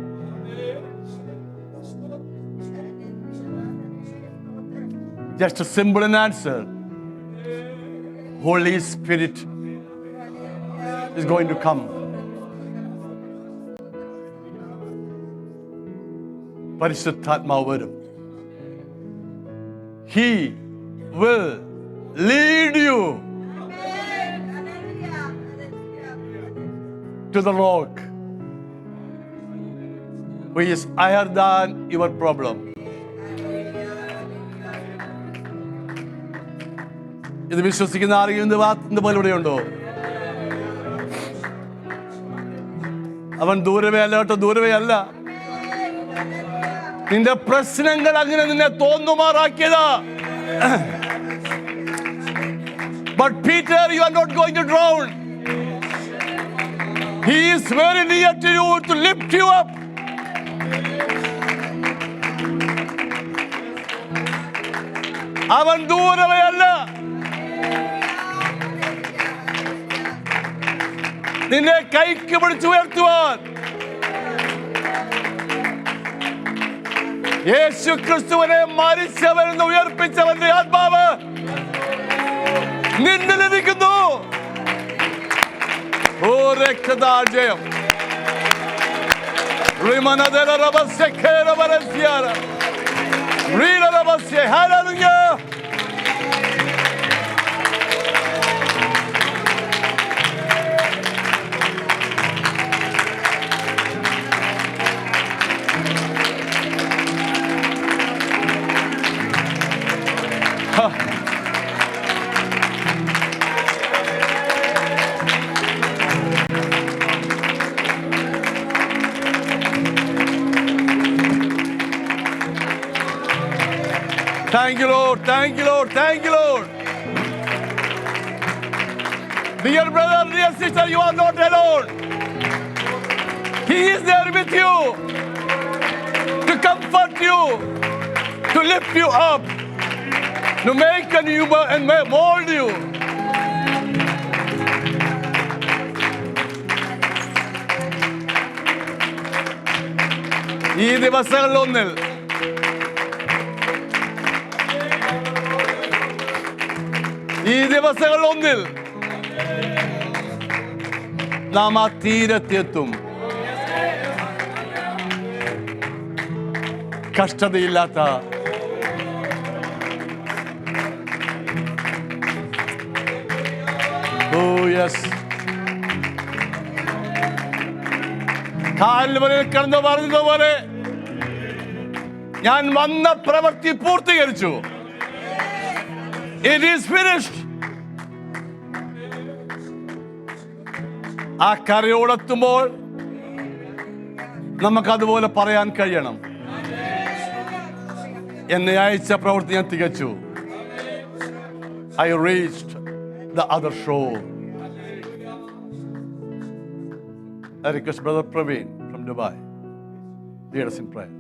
Just a simple answer. Holy Spirit is going to come. പരിശുദ്ധാത്മാവ് വരും. He will lead you to the rock which is higher than your problem. ഇത് വിശ്വസിക്കുന്ന ആരെങ്കിലും ഇന്ന് പോലെ ഇവിടെയുണ്ടോ? അവൻ ദൂരവേ അല്ല കേട്ടോ, ദൂരവേ അല്ല. നിന്റെ പ്രശ്നങ്ങൾ അങ്ങനെ നിന്നെ തോന്നുമാറാക്കിയതാ. But Peter, you are not going to drown. He is very near to you to lift you up. അവൻ ദൂരവേ അല്ല. നിന്നെ കൈക്ക് പിടിച്ചു ഉയർത്തുവാൻ യേശു ക്രിസ്തുവിനെ മരിച്ചവനെന്ന് ഉയർപ്പിച്ചവന്റെ ആത്മാവ് നിന്നിലിരിക്കുന്നു. ഓ രക്തദാർജയം hallelujah. Thank you, Lord. Thank you, Lord. Thank you, Lord. Dear brother, dear sister, you are not alone. He is there with you to comfort you, to lift you up, to make you and mold you. ഈ ദിവസങ്ങളിലൊന്നിൽ നാം ആ തീരത്തെത്തും. കഷ്ടതയില്ലാത്ത കാൽവരിയിൽ കിടന്നു പറഞ്ഞതുപോലെ ഞാൻ വന്ന പ്രവൃത്തി പൂർത്തീകരിച്ചു. It is finished. ആ കരയോടെത്തുമ്പോൾ നമുക്കതുപോലെ പറയാൻ കഴിയണം, എന്നെ അയച്ച പ്രവൃത്തി ഞാൻ തികച്ചു. I reached the other shore. I request Brother Praveen from Dubai lead us in prayer.